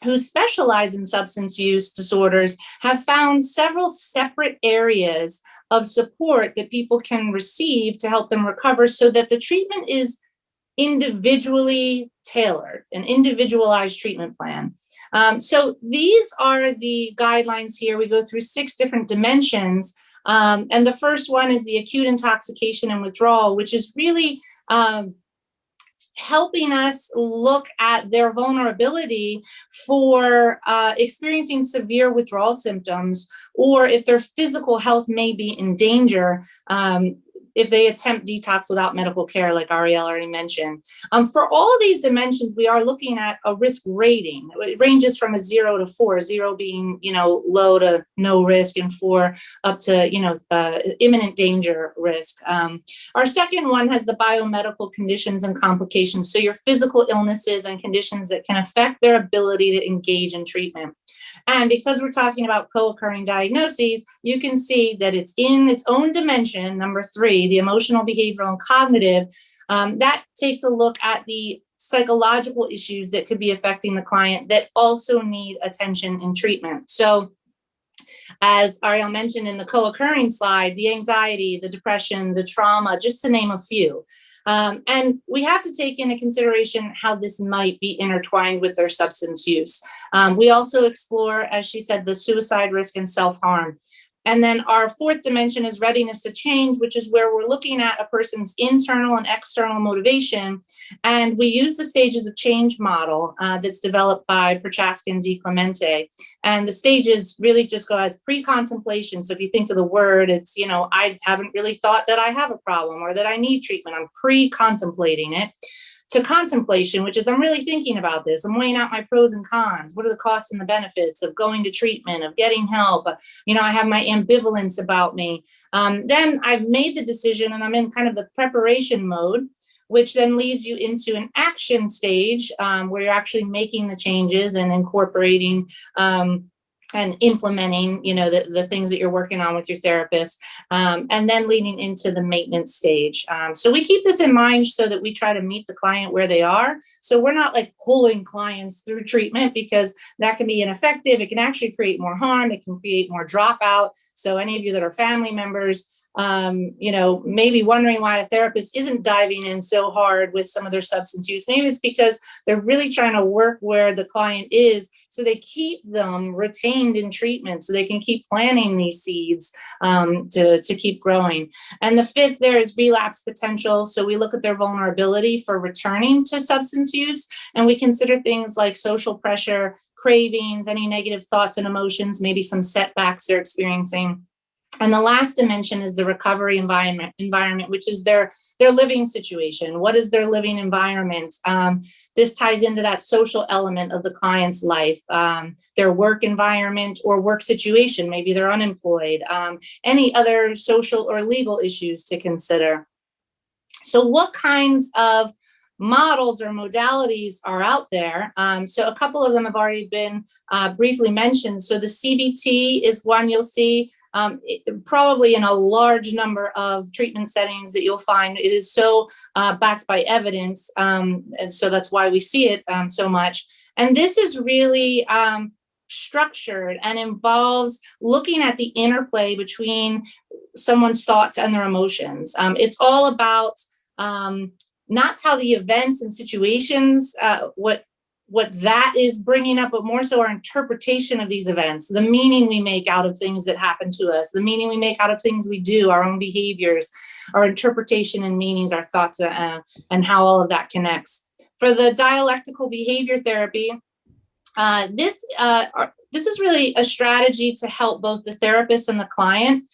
who specialize in substance use disorders have found several separate areas of support that people can receive to help them recover, so that the treatment is individually tailored, an individualized treatment plan. So these are the guidelines here. We go through 6 different dimensions. And the first one is the acute intoxication and withdrawal, which is really helping us look at their vulnerability for experiencing severe withdrawal symptoms, or if their physical health may be in danger if they attempt detox without medical care, like Ariel already mentioned. For all these dimensions, we are looking at a risk rating. It ranges from a 0 to 4, 0 being, low to no risk, and 4 up to, imminent danger risk. Our second one has the biomedical conditions and complications. So your physical illnesses and conditions that can affect their ability to engage in treatment. And because we're talking about co-occurring diagnoses, you can see that it's in its own dimension, number 3, the emotional, behavioral, and cognitive. That takes a look at the psychological issues that could be affecting the client that also need attention in treatment. So as Ariel mentioned in the co-occurring slide, the anxiety, the depression, the trauma, just to name a few. And we have to take into consideration how this might be intertwined with their substance use. We also explore, as she said, the suicide risk and self-harm. And then our fourth dimension is readiness to change, which is where we're looking at a person's internal and external motivation. And we use the stages of change model that's developed by Prochaska and DiClemente. And the stages really just go as pre-contemplation. So if you think of the word, it's, I haven't really thought that I have a problem or that I need treatment. I'm pre-contemplating it. To contemplation, which is I'm really thinking about this. I'm weighing out my pros and cons. What are the costs and the benefits of going to treatment, of getting help? I have my ambivalence about me. Then I've made the decision and I'm in kind of the preparation mode, which then leads you into an action stage where you're actually making the changes and incorporating and implementing, the things that you're working on with your therapist, and then leading into the maintenance stage. So we keep this in mind so that we try to meet the client where they are. So we're not like pulling clients through treatment because that can be ineffective. It can actually create more harm. It can create more dropout. So any of you that are family members, maybe wondering why a therapist isn't diving in so hard with some of their substance use. Maybe it's because they're really trying to work where the client is so they keep them retained in treatment so they can keep planting these seeds to keep growing. And the fifth there is relapse potential. So we look at their vulnerability for returning to substance use, and we consider things like social pressure, cravings, any negative thoughts and emotions, maybe some setbacks they're experiencing. And the last dimension is the recovery environment, which is their living situation. What is their living environment? This ties into that social element of the client's life, their work environment or work situation. Maybe they're unemployed, any other social or legal issues to consider. So what kinds of models or modalities are out there? So a couple of them have already been briefly mentioned. So the CBT is one you'll see. Probably in a large number of treatment settings that you'll find. It is so backed by evidence, and so that's why we see it so much. And this is really structured and involves looking at the interplay between someone's thoughts and their emotions. It's all about not how the events and situations, what that is bringing up, but more so our interpretation of these events, the meaning we make out of things that happen to us, the meaning we make out of things we do, our own behaviors, our interpretation and meanings, our thoughts, and how all of that connects. For the dialectical behavior therapy, this is really a strategy to help both the therapist and the client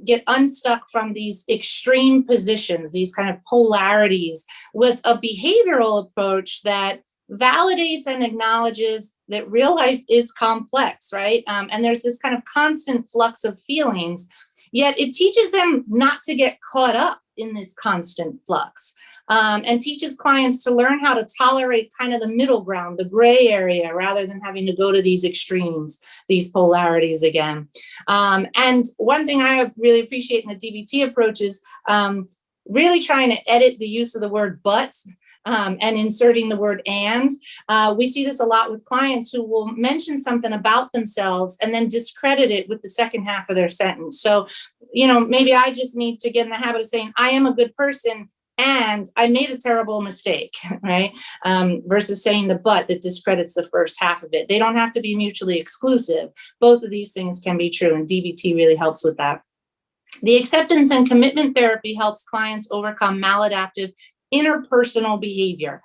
get unstuck from these extreme positions, these kind of polarities, with a behavioral approach that validates and acknowledges that real life is complex, right? And there's this kind of constant flux of feelings, yet it teaches them not to get caught up in this constant flux, and teaches clients to learn how to tolerate kind of the middle ground, the gray area, rather than having to go to these extremes, these polarities again. And one thing I really appreciate in the DBT approach is really trying to edit the use of the word but, and inserting the word and. We see this a lot with clients who will mention something about themselves and then discredit it with the second half of their sentence. So, maybe I just need to get in the habit of saying, I am a good person and I made a terrible mistake, right? Versus saying the but that discredits the first half of it. They don't have to be mutually exclusive. Both of these things can be true, and DBT really helps with that. The acceptance and commitment therapy helps clients overcome maladaptive interpersonal behavior.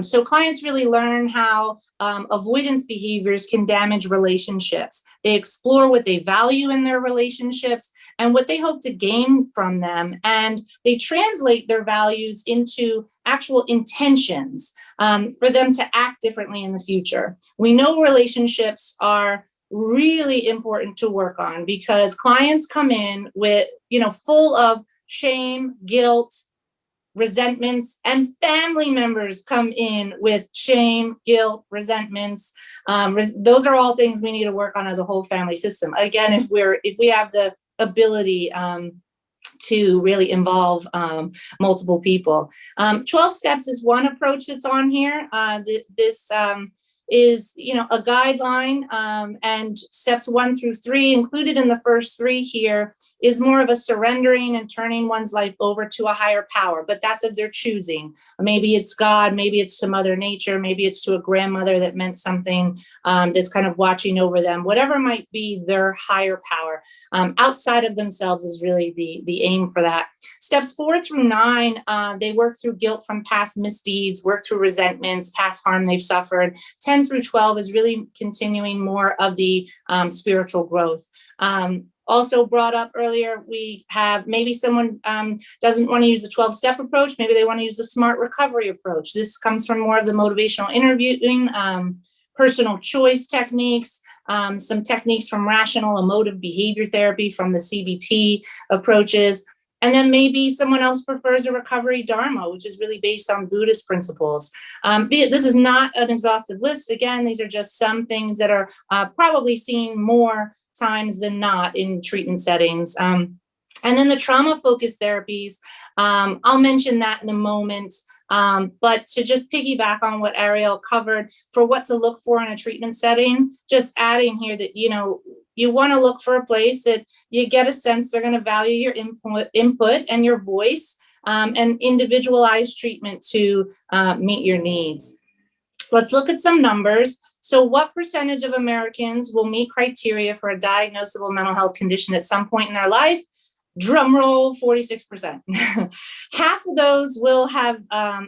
So clients really learn how avoidance behaviors can damage relationships. They explore what they value in their relationships and what they hope to gain from them. And they translate their values into actual intentions for them to act differently in the future. We know relationships are really important to work on because clients come in with, full of shame, guilt, resentments, and family members come in with shame, guilt, resentments. Those are all things we need to work on as a whole family system. Again, if we have the ability to really involve multiple people. 12 steps is one approach that's on here. is, a guideline, and steps 1 through 3 included in the first 3 here is more of a surrendering and turning one's life over to a higher power, but that's of their choosing. Maybe it's God, maybe it's to Mother Nature, maybe it's to a grandmother that meant something, that's kind of watching over them, whatever might be their higher power. Outside of themselves is really the aim for that. Steps 4 through 9, they work through guilt from past misdeeds, work through resentments, past harm they've suffered. 10 through 12 is really continuing more of the spiritual growth. Also brought up earlier, we have maybe someone doesn't want to use the 12-step approach. Maybe they want to use the SMART recovery approach. This comes from more of the motivational interviewing, personal choice techniques, some techniques from rational emotive behavior therapy from the CBT approaches. And then maybe someone else prefers a recovery dharma, which is really based on Buddhist principles. This is not an exhaustive list. Again, these are just some things that are probably seen more times than not in treatment settings. And then the trauma-focused therapies, I'll mention that in a moment. But to just piggyback on what Ariel covered for what to look for in a treatment setting, just adding here that, you want to look for a place that you get a sense they're going to value your input and your voice, and individualized treatment to meet your needs. Let's look at some numbers. So what percentage of Americans will meet criteria for a diagnosable mental health condition at some point in their life? Drum roll, 46%. Half of those will have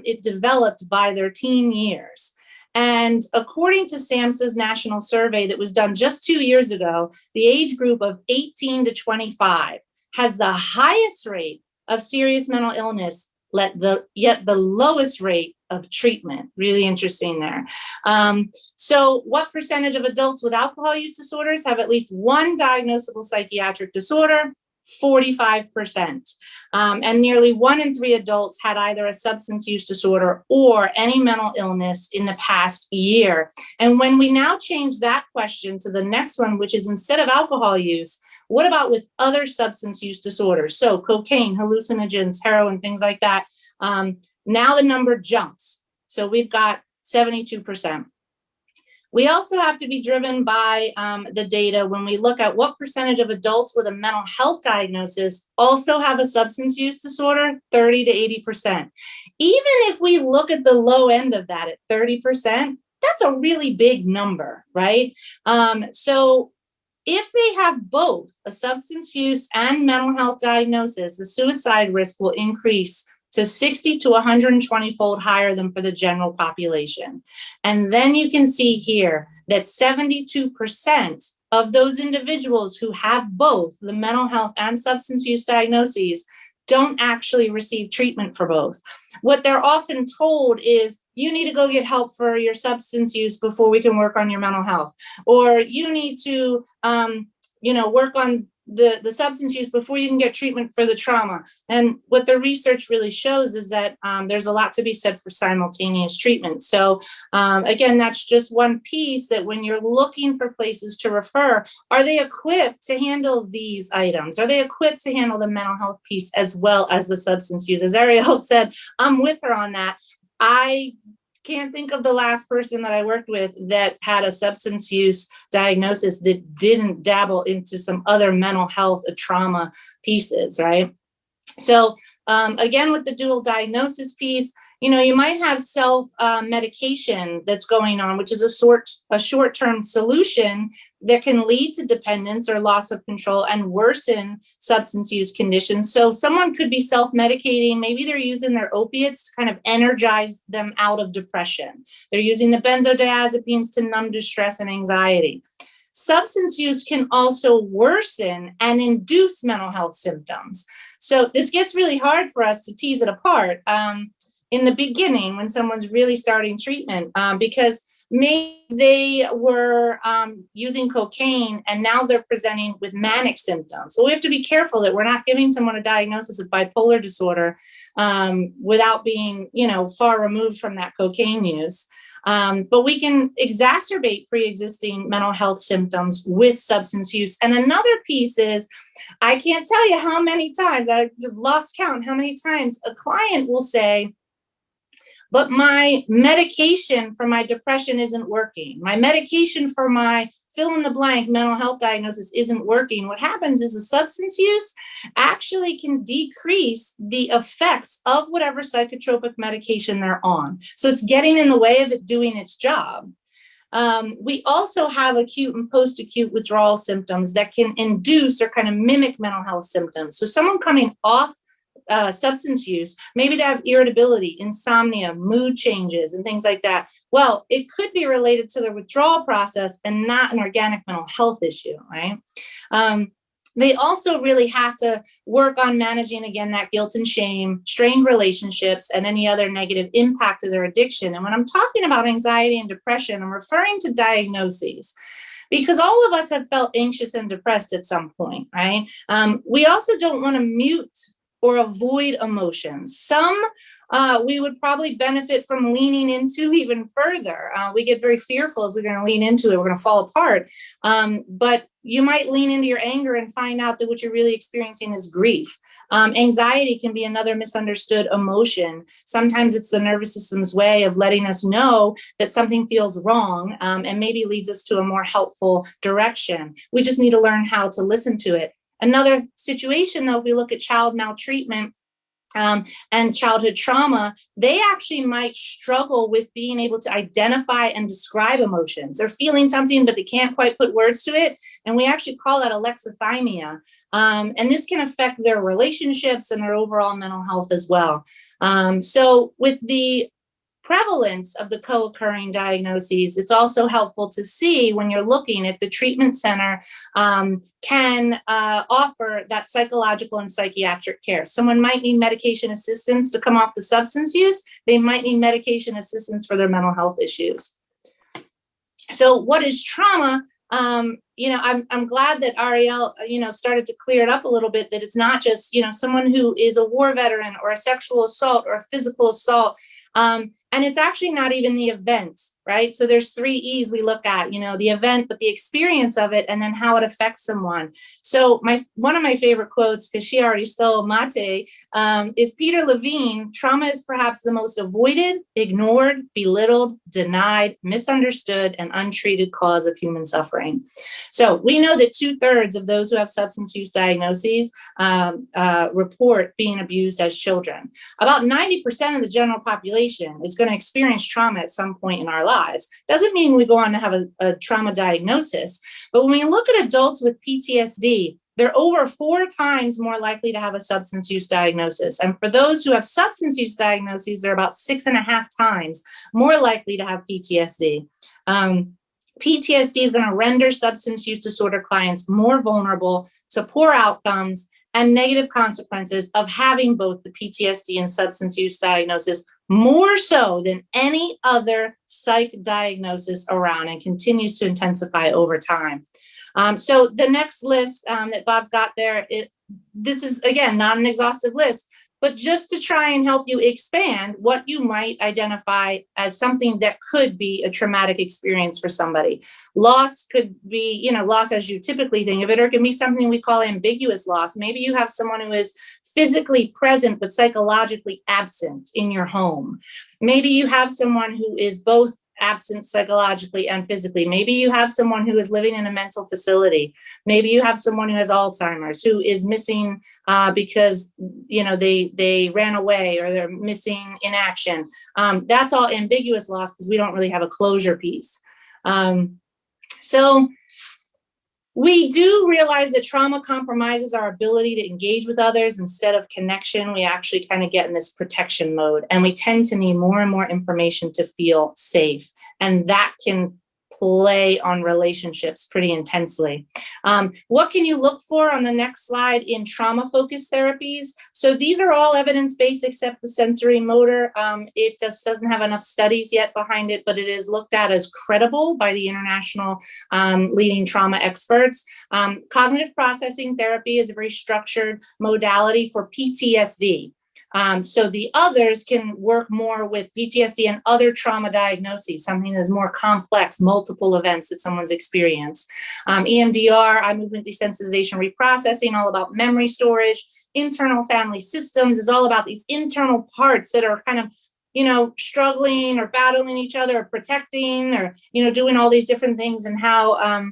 it developed by their teen years. And according to SAMHSA's national survey that was done just 2 years ago, the age group of 18 to 25 has the highest rate of serious mental illness, yet the lowest rate of treatment. Really interesting there. So what percentage of adults with alcohol use disorders have at least one diagnosable psychiatric disorder? 45%. And nearly 1 in 3 adults had either a substance use disorder or any mental illness in the past year. And when we now change that question to the next one, which is instead of alcohol use, what about with other substance use disorders? So cocaine, hallucinogens, heroin, things like that. Now the number jumps. So we've got 72%. We also have to be driven by the data when we look at what percentage of adults with a mental health diagnosis also have a substance use disorder, 30 to 80%. Even if we look at the low end of that at 30%, that's a really big number, right? So if they have both a substance use and mental health diagnosis, the suicide risk will increase to 60 to 120-fold higher than for the general population. And then you can see here that 72% of those individuals who have both the mental health and substance use diagnoses don't actually receive treatment for both. What they're often told is, you need to go get help for your substance use before we can work on your mental health, or you need to work on the substance use before you can get treatment for the trauma. And what the research really shows is that there's a lot to be said for simultaneous treatment. So again, that's just one piece, that when you're looking for places to refer, are they equipped to handle these items? Are they equipped to handle the mental health piece as well as the substance use? As Ariel said, I'm with her on that. I can't think of the last person that I worked with that had a substance use diagnosis that didn't dabble into some other mental health trauma pieces, right? So again, with the dual diagnosis piece, you might have self-medication that's going on, which is a short-term solution that can lead to dependence or loss of control and worsen substance use conditions. So someone could be self-medicating. Maybe they're using their opiates to kind of energize them out of depression. They're using the benzodiazepines to numb distress and anxiety. Substance use can also worsen and induce mental health symptoms. So this gets really hard for us to tease it apart in the beginning when someone's really starting treatment, because maybe they were using cocaine and now they're presenting with manic symptoms. So we have to be careful that we're not giving someone a diagnosis of bipolar disorder without being, far removed from that cocaine use. But we can exacerbate pre-existing mental health symptoms with substance use. And another piece is, I can't tell you how many times, I've lost count how many times a client will say, but my medication for my depression isn't working. My medication for my fill in the blank mental health diagnosis isn't working. What happens is the substance use actually can decrease the effects of whatever psychotropic medication they're on. So it's getting in the way of it doing its job. We also have acute and post-acute withdrawal symptoms that can induce or kind of mimic mental health symptoms. So someone coming off substance use, maybe they have irritability, insomnia, mood changes, and things like that. Well, it could be related to the withdrawal process and not an organic mental health issue, right? They also really have to work on managing, again, that guilt and shame, strained relationships, and any other negative impact of their addiction. And when I'm talking about anxiety and depression, I'm referring to diagnoses, because all of us have felt anxious and depressed at some point, right? We also don't want to mute or avoid emotions. Some we would probably benefit from leaning into even further. We get very fearful if we're going to lean into it, we're going to fall apart. But you might lean into your anger and find out that what you're really experiencing is grief. Anxiety can be another misunderstood emotion. Sometimes it's the nervous system's way of letting us know that something feels wrong, and maybe leads us to a more helpful direction. We just need to learn how to listen to it. Another situation, though, if we look at child maltreatment and childhood trauma, they actually might struggle with being able to identify and describe emotions. They're feeling something, but they can't quite put words to it. And we actually call that alexithymia. And this can affect their relationships and their overall mental health as well. So with the prevalence of the co-occurring diagnoses, it's also helpful to see when you're looking if the treatment center can offer that psychological and psychiatric care. Someone might need medication assistance to come off the substance use. They might need medication assistance for their mental health issues. So what is trauma? I'm glad that Ariel, started to clear it up a little bit, that it's not just, someone who is a war veteran or a sexual assault or a physical assault. And it's actually not even the event, right? So there's 3 E's we look at, the event, but the experience of it, and then how it affects someone. So one of my favorite quotes, because she already stole Mate, is Peter Levine: trauma is perhaps the most avoided, ignored, belittled, denied, misunderstood, and untreated cause of human suffering. So we know that 2/3 of those who have substance use diagnoses report being abused as children. About 90% of the general population is going to experience trauma at some point in our lives. Doesn't mean we go on to have a trauma diagnosis, but when we look at adults with PTSD, they're over 4 times more likely to have a substance use diagnosis. And for those who have substance use diagnoses, they're about 6.5 times more likely to have PTSD. PTSD is going to render substance use disorder clients more vulnerable to poor outcomes and negative consequences of having both the PTSD and substance use diagnosis, more so than any other psych diagnosis around, and continues to intensify over time. So the next list that Bob's got there, this is, again, not an exhaustive list, but just to try and help you expand what you might identify as something that could be a traumatic experience for somebody. Loss could be, loss as you typically think of it, or it can be something we call ambiguous loss. Maybe you have someone who is physically present but psychologically absent in your home. Maybe you have someone who is both absent psychologically and physically. Maybe you have someone who is living in a mental facility. Maybe you have someone who has Alzheimer's, who is missing because they ran away, or they're missing in action. That's all ambiguous loss, because we don't really have a closure piece. So we do realize that trauma compromises our ability to engage with others. Instead of connection, we actually kind of get in this protection mode, and we tend to need more and more information to feel safe. And that can play on relationships pretty intensely. What can you look for on the next slide in trauma-focused therapies? So these are all evidence-based except the sensory motor. It just doesn't have enough studies yet behind it, but it is looked at as credible by the international leading trauma experts. Cognitive processing therapy is a very structured modality for PTSD. So the others can work more with PTSD and other trauma diagnoses, something that's more complex, multiple events that someone's experienced. EMDR, eye movement desensitization reprocessing, all about memory storage. Internal family systems is all about these internal parts that are kind of struggling or battling each other or protecting or, doing all these different things, and how,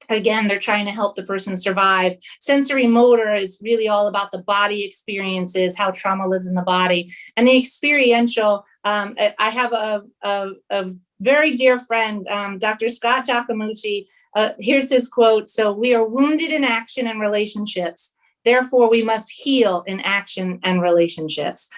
again, they're trying to help the person survive. Sensory motor is really all about the body experiences, how trauma lives in the body, and the experiential. I have a very dear friend, Dr. Scott Giacomucci. Here's his quote. So, "We are wounded in action and relationships. Therefore, we must heal in action and relationships."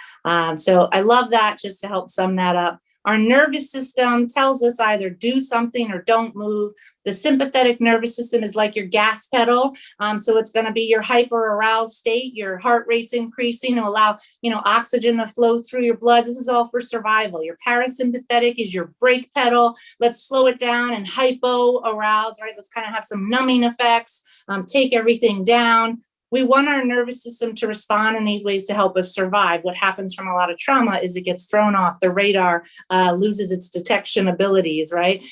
So I love that, just to help sum that up. Our nervous system tells us either do something or don't move. The sympathetic nervous system is like your gas pedal. So it's going to be your hyper aroused state. Your heart rate's increasing to allow, oxygen to flow through your blood. This is all for survival. Your parasympathetic is your brake pedal. Let's slow it down and hypo arouse, right? Let's kind of have some numbing effects, take everything down. We want our nervous system to respond in these ways to help us survive. What happens from a lot of trauma is it gets thrown off. The radar loses its detection abilities, right?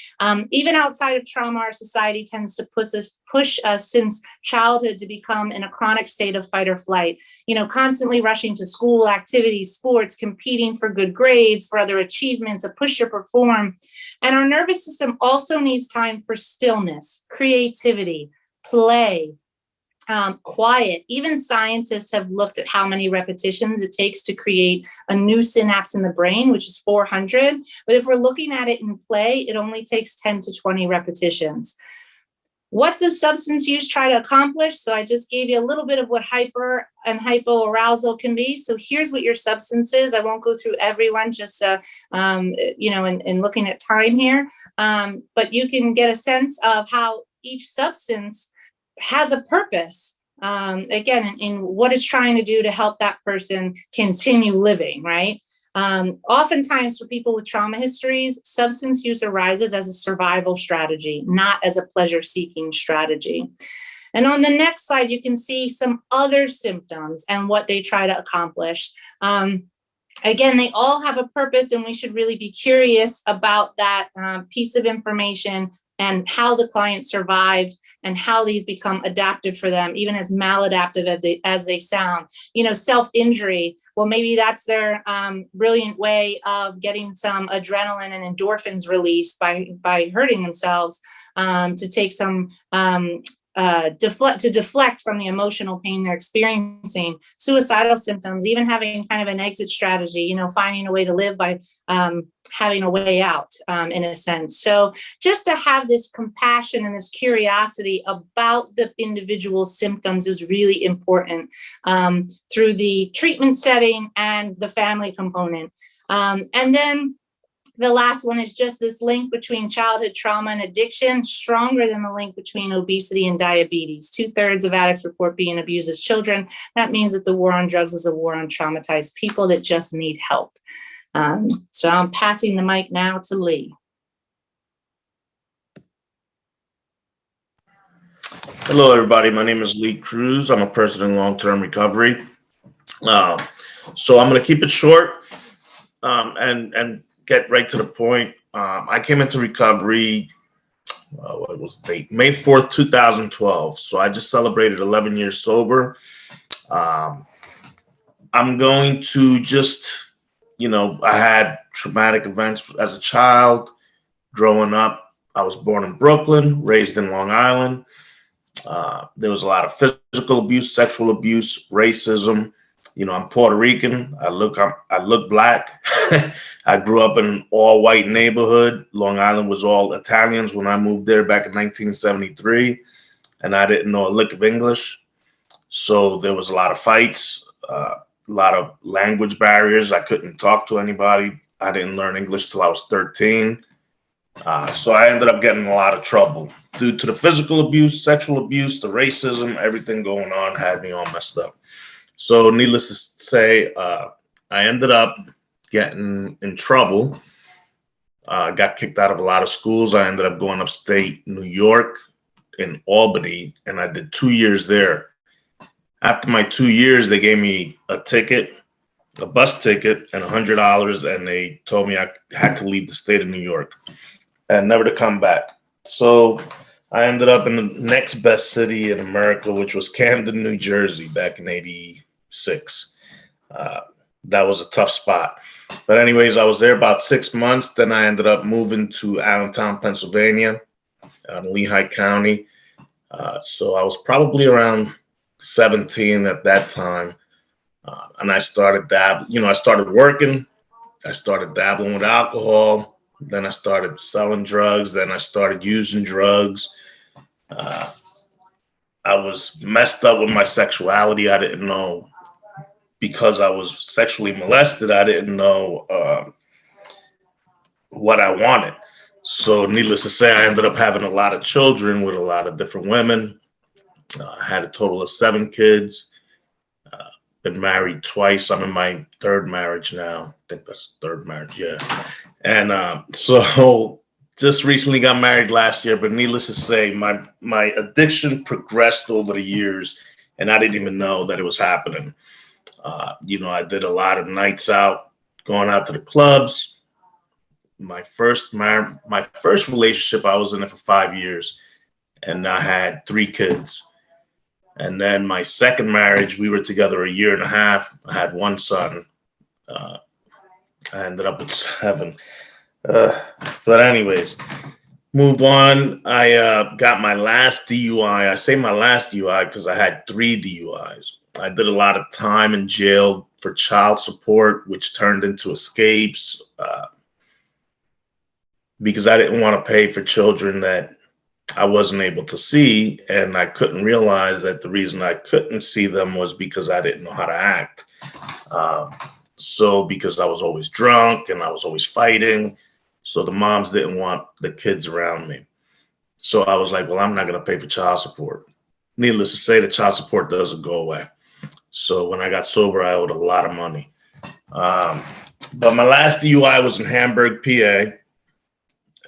Even outside of trauma, our society tends to push us since childhood to become in a chronic state of fight or flight, constantly rushing to school, activities, sports, competing for good grades, for other achievements, a push to perform. And our nervous system also needs time for stillness, creativity, play, quiet. Even scientists have looked at how many repetitions it takes to create a new synapse in the brain, which is 400. But if we're looking at it in play, it only takes 10 to 20 repetitions. What does substance use try to accomplish? So I just gave you a little bit of what hyper and hypoarousal can be. So here's what your substance is. I won't go through everyone, just in looking at time here. But you can get a sense of how each substance has a purpose, again, in what it's trying to do to help that person continue living, right? Oftentimes for people with trauma histories, substance use arises as a survival strategy, not as a pleasure-seeking strategy. And on the next slide, you can see some other symptoms and what they try to accomplish. Again, they all have a purpose, and we should really be curious about that piece of information and how the client survived and how these become adaptive for them, even as maladaptive as they sound. Self-injury, well, maybe that's their brilliant way of getting some adrenaline and endorphins released by hurting themselves, to take some deflect from the emotional pain they're experiencing. Suicidal symptoms, even having kind of an exit strategy, finding a way to live by having a way out, in a sense. So just to have this compassion and this curiosity about the individual symptoms is really important, through the treatment setting and the family component. And then the last one is just this link between childhood trauma and addiction, stronger than the link between obesity and diabetes. 2/3 of addicts report being abused as children. That means that the war on drugs is a war on traumatized people that just need help. So I'm passing the mic now to Lee. Hello, everybody. My name is Lee Cruz. I'm a person in long-term recovery. So I'm going to keep it short, and get right to the point. I came into recovery, what was the date? May 4th, 2012. So I just celebrated 11 years sober. I'm going to just, I had traumatic events as a child. Growing up, I was born in Brooklyn, raised in Long Island. There was a lot of physical abuse, sexual abuse, racism. I'm Puerto Rican. I look black. I grew up in an all-white neighborhood. Long Island was all Italians when I moved there back in 1973, and I didn't know a lick of English. So there was a lot of fights, a lot of language barriers. I couldn't talk to anybody. I didn't learn English till I was 13. So I ended up getting in a lot of trouble due to the physical abuse, sexual abuse, the racism, everything going on had me all messed up. So needless to say, I ended up getting in trouble. Got kicked out of a lot of schools. I ended up going upstate New York in Albany, and I did 2 years there. After my 2 years, they gave me a ticket, a bus ticket, and $100, and they told me I had to leave the state of New York and never to come back. So I ended up in the next best city in America, which was Camden, New Jersey, back in '86. that was a tough spot. But anyways, I was there about 6 months. Then I ended up moving to Allentown, Pennsylvania, in Lehigh County. So I was probably around 17 at that time. And I started I started working. I started dabbling with alcohol. Then I started selling drugs. Then I started using drugs. I was messed up with my sexuality. I didn't know, because I was sexually molested, I didn't know what I wanted. So needless to say, I ended up having a lot of children with a lot of different women. I had a total of 7 kids. Been married twice. I'm in my 3rd marriage now. I think that's 3rd marriage, yeah. And so just recently got married last year. But needless to say, my addiction progressed over the years, and I didn't even know that it was happening. I did a lot of nights out, going out to the clubs. My first relationship, I was in it for 5 years, and I had 3 kids. And then my second marriage, we were together a year and a half. I had 1 son. I ended up with 7. But anyways, move on. I got my last DUI. I say my last DUI because I had 3 DUIs. I did a lot of time in jail for child support, which turned into escapes, because I didn't want to pay for children that I wasn't able to see. And I couldn't realize that the reason I couldn't see them was because I didn't know how to act. So because I was always drunk and I was always fighting, so the moms didn't want the kids around me. So I was like, well, I'm not going to pay for child support. Needless to say, the child support doesn't go away. So when I got sober, I owed a lot of money. But my last DUI was in Hamburg, PA.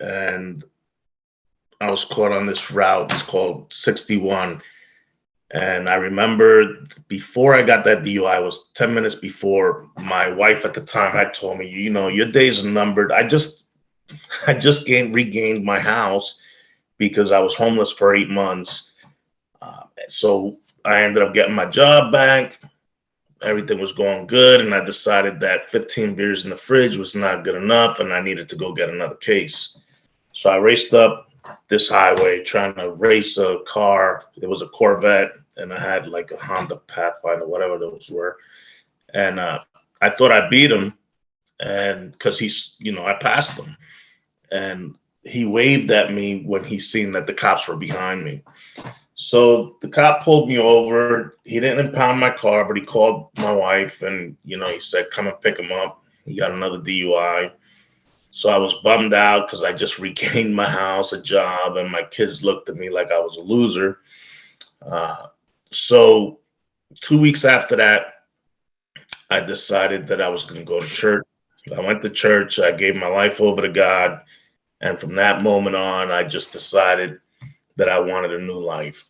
And I was caught on this route. It's called 61. And I remember before I got that DUI, was 10 minutes before, my wife at the time had told me, your days are numbered. I just regained my house because I was homeless for 8 months. So I ended up getting my job back. Everything was going good. And I decided that 15 beers in the fridge was not good enough, and I needed to go get another case. So I raced up this highway trying to race a car. It was a Corvette, and I had like a Honda Pathfinder, whatever those were. And I thought I beat him, and because I passed him. And he waved at me when he seen that the cops were behind me. So the cop pulled me over. He didn't impound my car, but he called my wife, and he said, come and pick him up. He got another DUI. So I was bummed out because I just regained my house, a job, and my kids looked at me like I was a loser. So 2 weeks after that, I decided that I was going to go to church. I went to church. I gave my life over to God. And from that moment on, I just decided that I wanted a new life.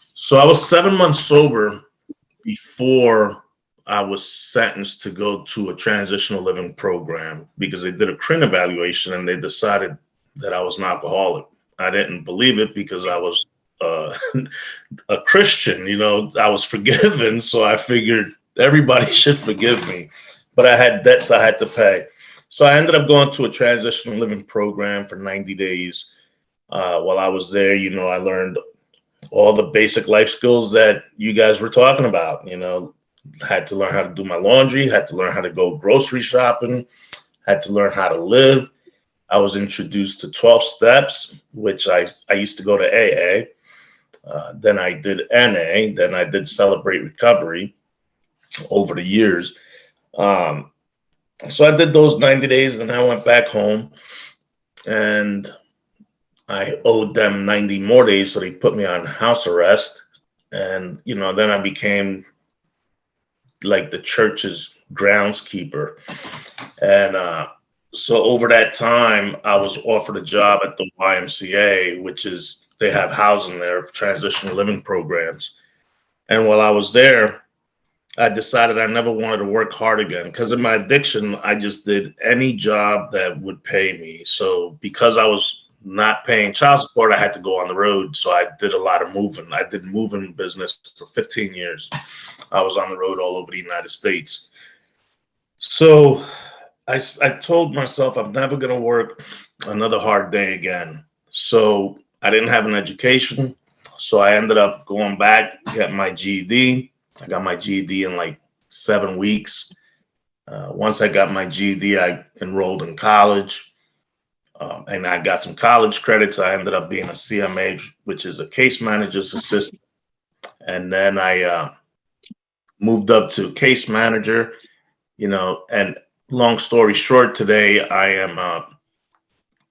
So I was 7 months sober before I was sentenced to go to a transitional living program, because they did a CRIN evaluation and they decided that I was an alcoholic. I didn't believe it because I was a Christian, I was forgiven. So I figured everybody should forgive me, but I had debts I had to pay. So I ended up going to a transitional living program for 90 days. While I was there, I learned all the basic life skills that you guys were talking about. Had to learn how to do my laundry, had to learn how to go grocery shopping, had to learn how to live. I was introduced to 12 steps, which I used to go to AA. Then I did NA. Then I did Celebrate Recovery over the years. So I did those 90 days, and I went back home, and I owed them 90 more days. So they put me on house arrest. And, then I became like the church's groundskeeper. And so over that time, I was offered a job at the YMCA, which is, they have housing there, transitional living programs. And while I was there, I decided I never wanted to work hard again, because in my addiction, I just did any job that would pay me. So because I was not paying child support, I had to go on the road. So I did a lot of moving. I did moving business for 15 years. I was on the road all over the United States. So I told myself I'm never going to work another hard day again. So I didn't have an education. So I ended up going back, get my GED. I got my GED in like 7 weeks. Once I got my GED, I enrolled in college. And I got some college credits. I ended up being a CMA, which is a case manager's assistant. And then I moved up to case manager, and long story short, today I am a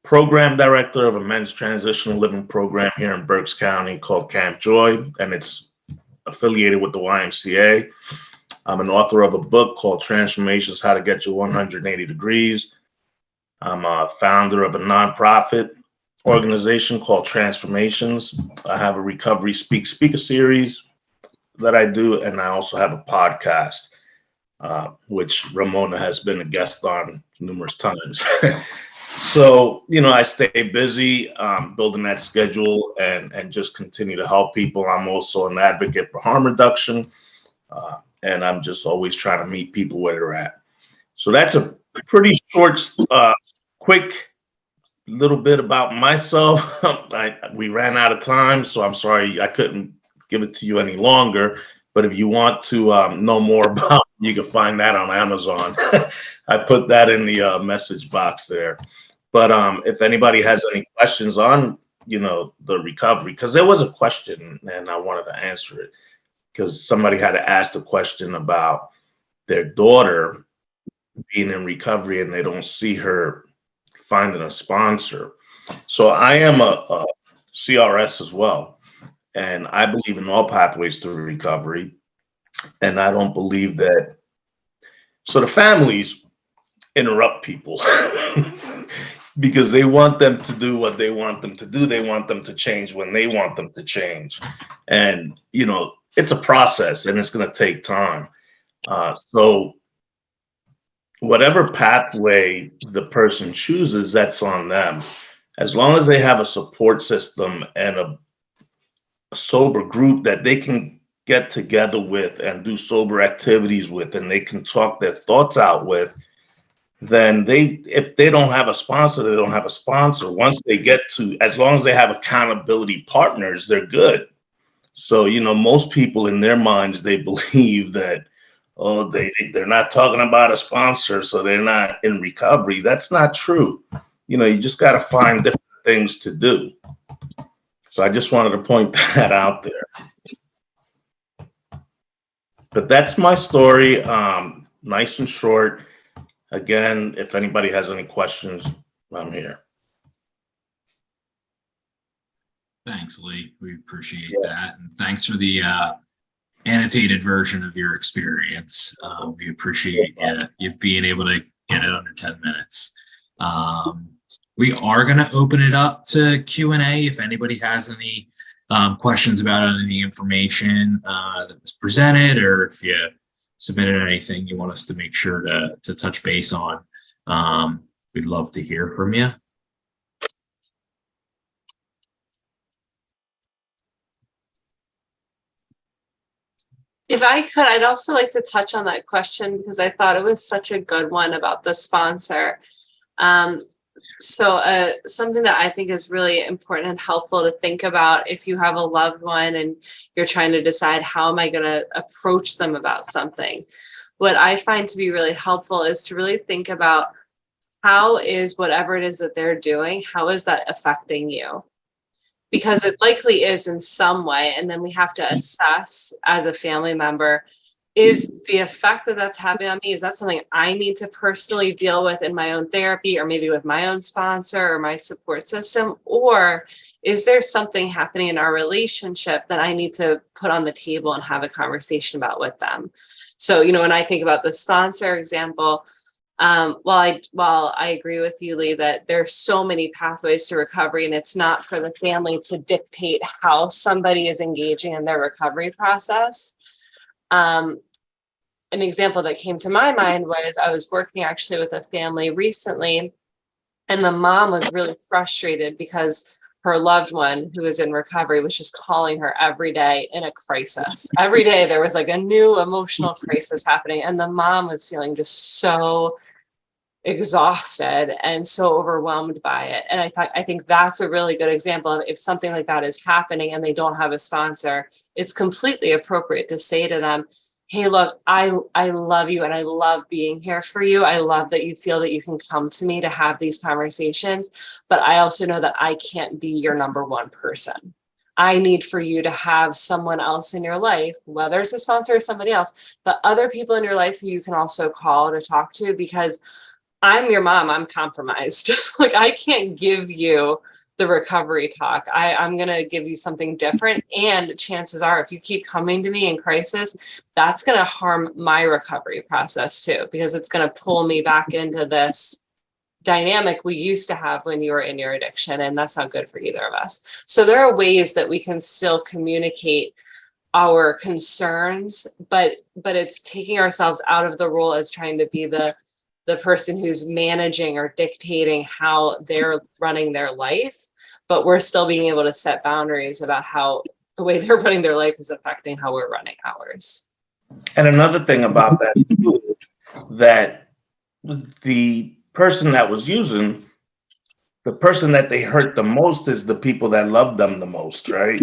program director of a men's transitional living program here in Berks County called Camp Joy, and it's affiliated with the YMCA. I'm an author of a book called Transformations: How to Get You 180 Degrees. I'm a founder of a nonprofit organization called Transformations. I have a recovery speaker series that I do, and I also have a podcast, which Ramona has been a guest on numerous times. So, I stay busy building that schedule and just continue to help people. I'm also an advocate for harm reduction, and I'm just always trying to meet people where they're at. So that's a pretty short, quick little bit about myself. We ran out of time, so I'm sorry I couldn't give it to you any longer. But if you want to know more about it, you can find that on Amazon. I put that in the message box there. But if anybody has any questions on, the recovery, because there was a question and I wanted to answer it, because somebody had asked a question about their daughter being in recovery and they don't see her finding a sponsor. So I am a CRS as well, and I believe in all pathways to recovery. And I don't believe that. So the families interrupt people because they want them to do what they want them to do. They want them to change when they want them to change. And, it's a process and it's going to take time. So whatever pathway the person chooses, that's on them. As long as they have a support system and a sober group that they can get together with and do sober activities with, and they can talk their thoughts out with, then if they don't have a sponsor, they don't have a sponsor. Once they get to, as long as they have accountability partners, they're good. So, most people in their minds, they believe that, oh, they're not talking about a sponsor, so they're not in recovery. That's not true. You just got to find different things to do. So I just wanted to point that out there. But that's my story, nice and short. Again, if anybody has any questions, I'm here. Thanks, Lee. We appreciate that. And thanks for the annotated version of your experience. We appreciate you being able to get it under 10 minutes. We are going to open it up to Q&A if anybody has any questions about any of the information that was presented, or if you submitted anything you want us to make sure to touch base on. We'd love to hear from you. If I could, I'd also like to touch on that question because I thought it was such a good one about the sponsor. So something that I think is really important and helpful to think about if you have a loved one and you're trying to decide how am I going to approach them about something. What I find to be really helpful is to really think about how is whatever it is that they're doing, how is that affecting you? Because it likely is in some way. And then we have to assess as a family member, is the effect that that's having on me, is that something I need to personally deal with in my own therapy or maybe with my own sponsor or my support system? Or is there something happening in our relationship that I need to put on the table and have a conversation about with them? So, when I think about the sponsor example, while I agree with you, Lee, that there's so many pathways to recovery and it's not for the family to dictate how somebody is engaging in their recovery process. An example that came to my mind was I was working actually with a family recently, and the mom was really frustrated because her loved one who was in recovery was just calling her every day in a crisis. Every day there was like a new emotional crisis happening, and the mom was feeling just so exhausted and so overwhelmed by it. And I think that's a really good example of if something like that is happening and they don't have a sponsor, it's completely appropriate to say to them, hey, look, I love you and I love being here for you. I love that you feel that you can come to me to have these conversations, but I also know that I can't be your number one person. I need for you to have someone else in your life, whether it's a sponsor or somebody else, but other people in your life who you can also call to talk to, because I'm your mom, I'm compromised. Like, I can't give you the recovery talk. I'm going to give you something different. And chances are, if you keep coming to me in crisis, that's going to harm my recovery process too, because it's going to pull me back into this dynamic we used to have when you were in your addiction. And that's not good for either of us. So there are ways that we can still communicate our concerns, but it's taking ourselves out of the role as trying to be the person who's managing or dictating how they're running their life, but we're still being able to set boundaries about how the way they're running their life is affecting how we're running ours. And another thing about that, too, that the person that was using, the person that they hurt the most is the people that love them the most, right?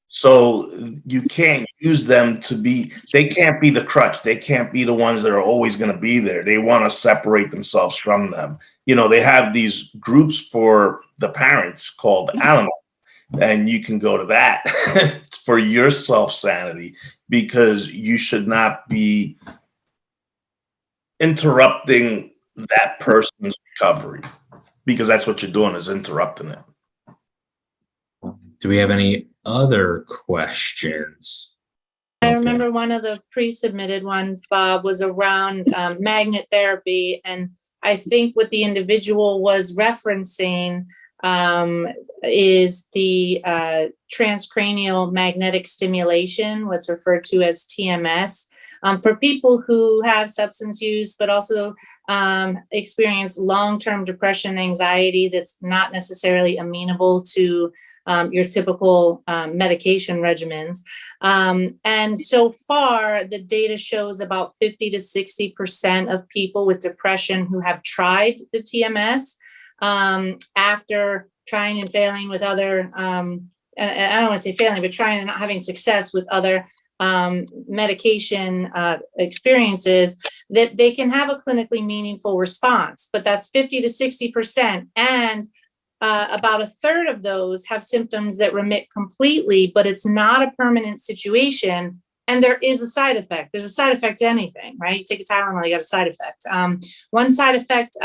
So you can't use them to be, they can't be the crutch. They can't be the ones that are always going to be there. They want to separate themselves from them. You know, they have these groups for the parents called Al-Anon, and you can go to that for your self-sanity, because you should not be interrupting that person's recovery, because that's what you're doing, is interrupting it. Do we have any other questions? I Okay. remember one of the pre-submitted ones, Bob, was around magnet therapy. And I think what the individual was referencing is the transcranial magnetic stimulation, what's referred to as TMS, for people who have substance use, but also experience long-term depression, anxiety that's not necessarily amenable to your typical medication regimens. And so far, the data shows about 50 to 60% of people with depression who have tried the TMS after trying and failing with other, and I don't want to say failing, but trying and not having success with other medication experiences, that they can have a clinically meaningful response. But that's 50 to 60%. And about a third of those have symptoms that remit completely, but it's not a permanent situation. And there is a side effect. There's a side effect to anything, right? You take a Tylenol, you got a side effect. One side effect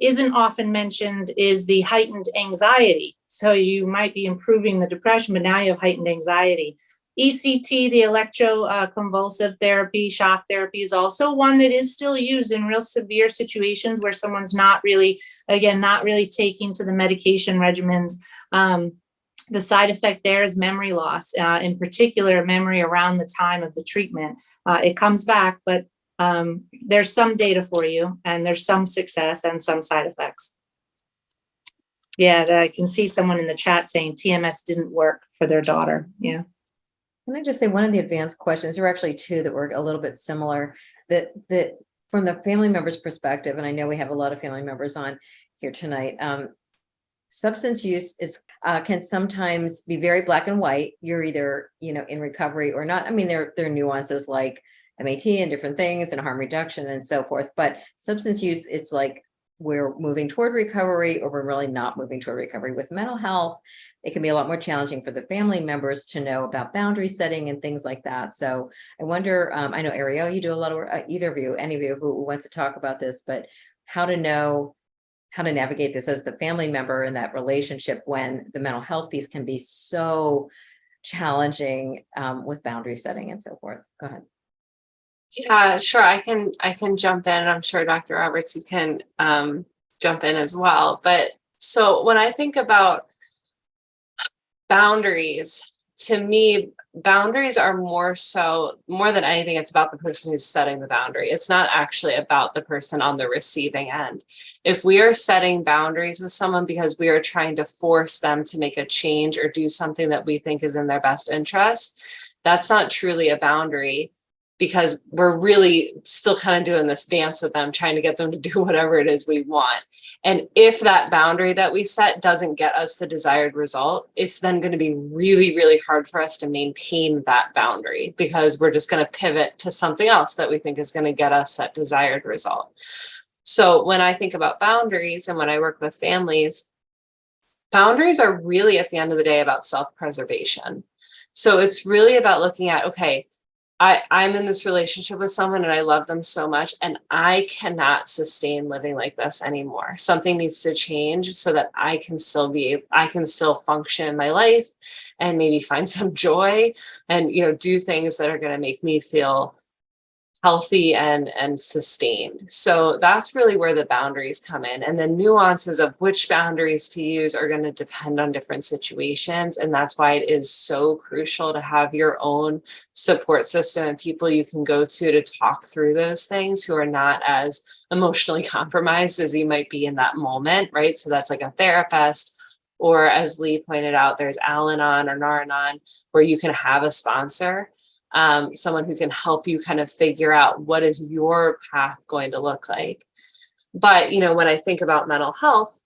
isn't often mentioned is the heightened anxiety. So you might be improving the depression, but now you have heightened anxiety. ECT, the electroconvulsive therapy, shock therapy, is also one that is still used in real severe situations where someone's not really taking to the medication regimens. The side effect there is memory loss, in particular memory around the time of the treatment. It comes back, but there's some data for you, and there's some success and some side effects. Yeah, I can see someone in the chat saying TMS didn't work for their daughter. Yeah. Can I just say one of the advanced questions, there were actually two that were a little bit similar, that from the family member's perspective, and I know we have a lot of family members on here tonight, substance use can sometimes be very black and white. You're either, in recovery or not. I mean, there are nuances like MAT and different things and harm reduction and so forth, but substance use, it's like we're moving toward recovery or we're really not moving toward recovery. With mental health, it can be a lot more challenging for the family members to know about boundary setting and things like that. So I wonder, I know Ariel, you do a lot of work, either of you, any of you who wants to talk about this, but how to know how to navigate this as the family member in that relationship when the mental health piece can be so challenging with boundary setting and so forth. Go ahead. Yeah, sure. I can jump in. I'm sure Dr. Roberts, you can jump in as well. But so when I think about boundaries, to me, boundaries are more than anything, it's about the person who's setting the boundary. It's not actually about the person on the receiving end. If we are setting boundaries with someone because we are trying to force them to make a change or do something that we think is in their best interest, that's not truly a boundary, because we're really still kind of doing this dance with them, trying to get them to do whatever it is we want. And if that boundary that we set doesn't get us the desired result, it's then going to be really, really hard for us to maintain that boundary, because we're just going to pivot to something else that we think is going to get us that desired result. So when I think about boundaries and when I work with families, boundaries are really, at the end of the day, about self-preservation. So it's really about looking at, okay, I'm in this relationship with someone and I love them so much, and I cannot sustain living like this anymore. Something needs to change so that I can still function in my life and maybe find some joy and, do things that are going to make me feel healthy and sustained. So that's really where the boundaries come in. And the nuances of which boundaries to use are going to depend on different situations. And that's why it is so crucial to have your own support system and people you can go to talk through those things, who are not as emotionally compromised as you might be in that moment, right? So that's like a therapist, or as Lee pointed out, there's Al-Anon or Nar-Anon, where you can have a sponsor. Someone who can help you kind of figure out what is your path going to look like. But, when I think about mental health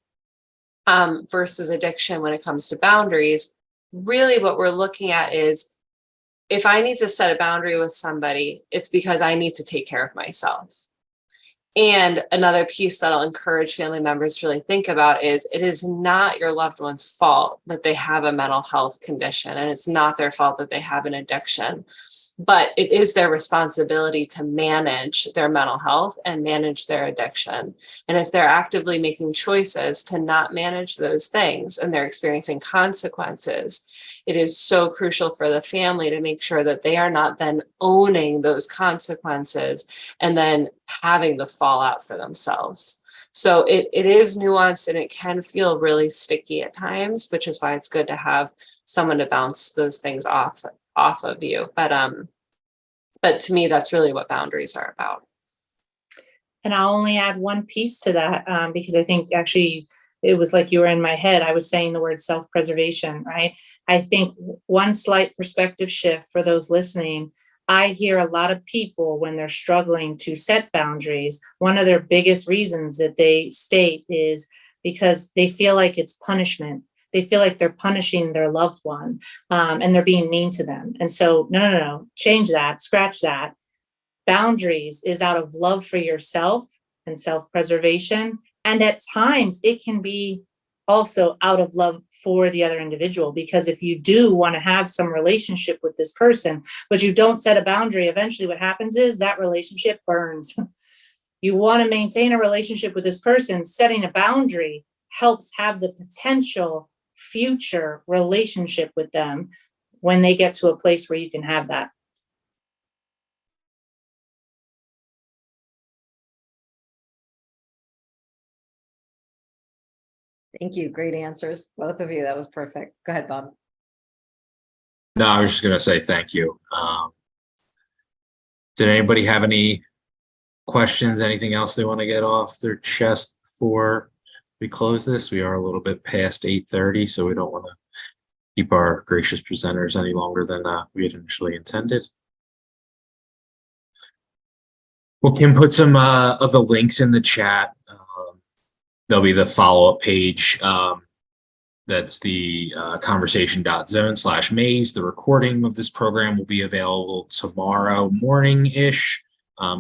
versus addiction, when it comes to boundaries, really what we're looking at is, if I need to set a boundary with somebody, it's because I need to take care of myself. And another piece that I'll encourage family members to really think about is, it is not your loved one's fault that they have a mental health condition, and it's not their fault that they have an addiction, but it is their responsibility to manage their mental health and manage their addiction. And if they're actively making choices to not manage those things and they're experiencing consequences, it is so crucial for the family to make sure that they are not then owning those consequences and then having the fallout for themselves. So it is nuanced and it can feel really sticky at times, which is why it's good to have someone to bounce those things off of you. But to me, that's really what boundaries are about. And I'll only add one piece to that, because I think actually it was like you were in my head. I was saying the word self-preservation, right? I think one slight perspective shift for those listening, I hear a lot of people when they're struggling to set boundaries, one of their biggest reasons that they state is because they feel like it's punishment. They feel like they're punishing their loved one, and they're being mean to them. And so, no, change that, scratch that. Boundaries is out of love for yourself and self-preservation. And at times it can be also out of love for the other individual, because if you do want to have some relationship with this person, but you don't set a boundary, eventually what happens is that relationship burns. You want to maintain a relationship with this person, setting a boundary helps have the potential future relationship with them when they get to a place where you can have that. Thank you. Great answers, both of you. That was perfect. Go ahead, Bob. No, I was just going to say thank you. Did anybody have any questions, anything else they want to get off their chest before we close this? We are a little bit past 8:30, so we don't want to keep our gracious presenters any longer than we had initially intended. Well, Kim put some of the links in the chat. There'll be the follow-up page. That's the conversation.zone/maze. The recording of this program will be available tomorrow morning-ish,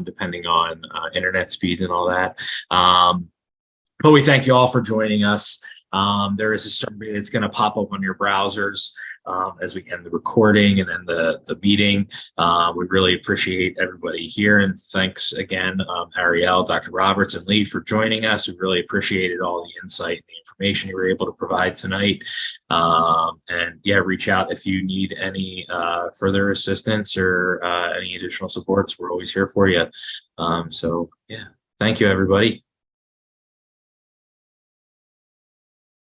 depending on internet speeds and all that. But we thank you all for joining us. There is a survey that's going to pop up on your browsers as we end the recording and then the meeting. We really appreciate everybody here, and thanks again, Ariel, Dr. Roberts, and Lee for joining us. We really appreciated all the insight and the information you were able to provide tonight. And yeah, reach out if you need any further assistance or any additional supports. We're always here for you. So yeah, thank you, everybody.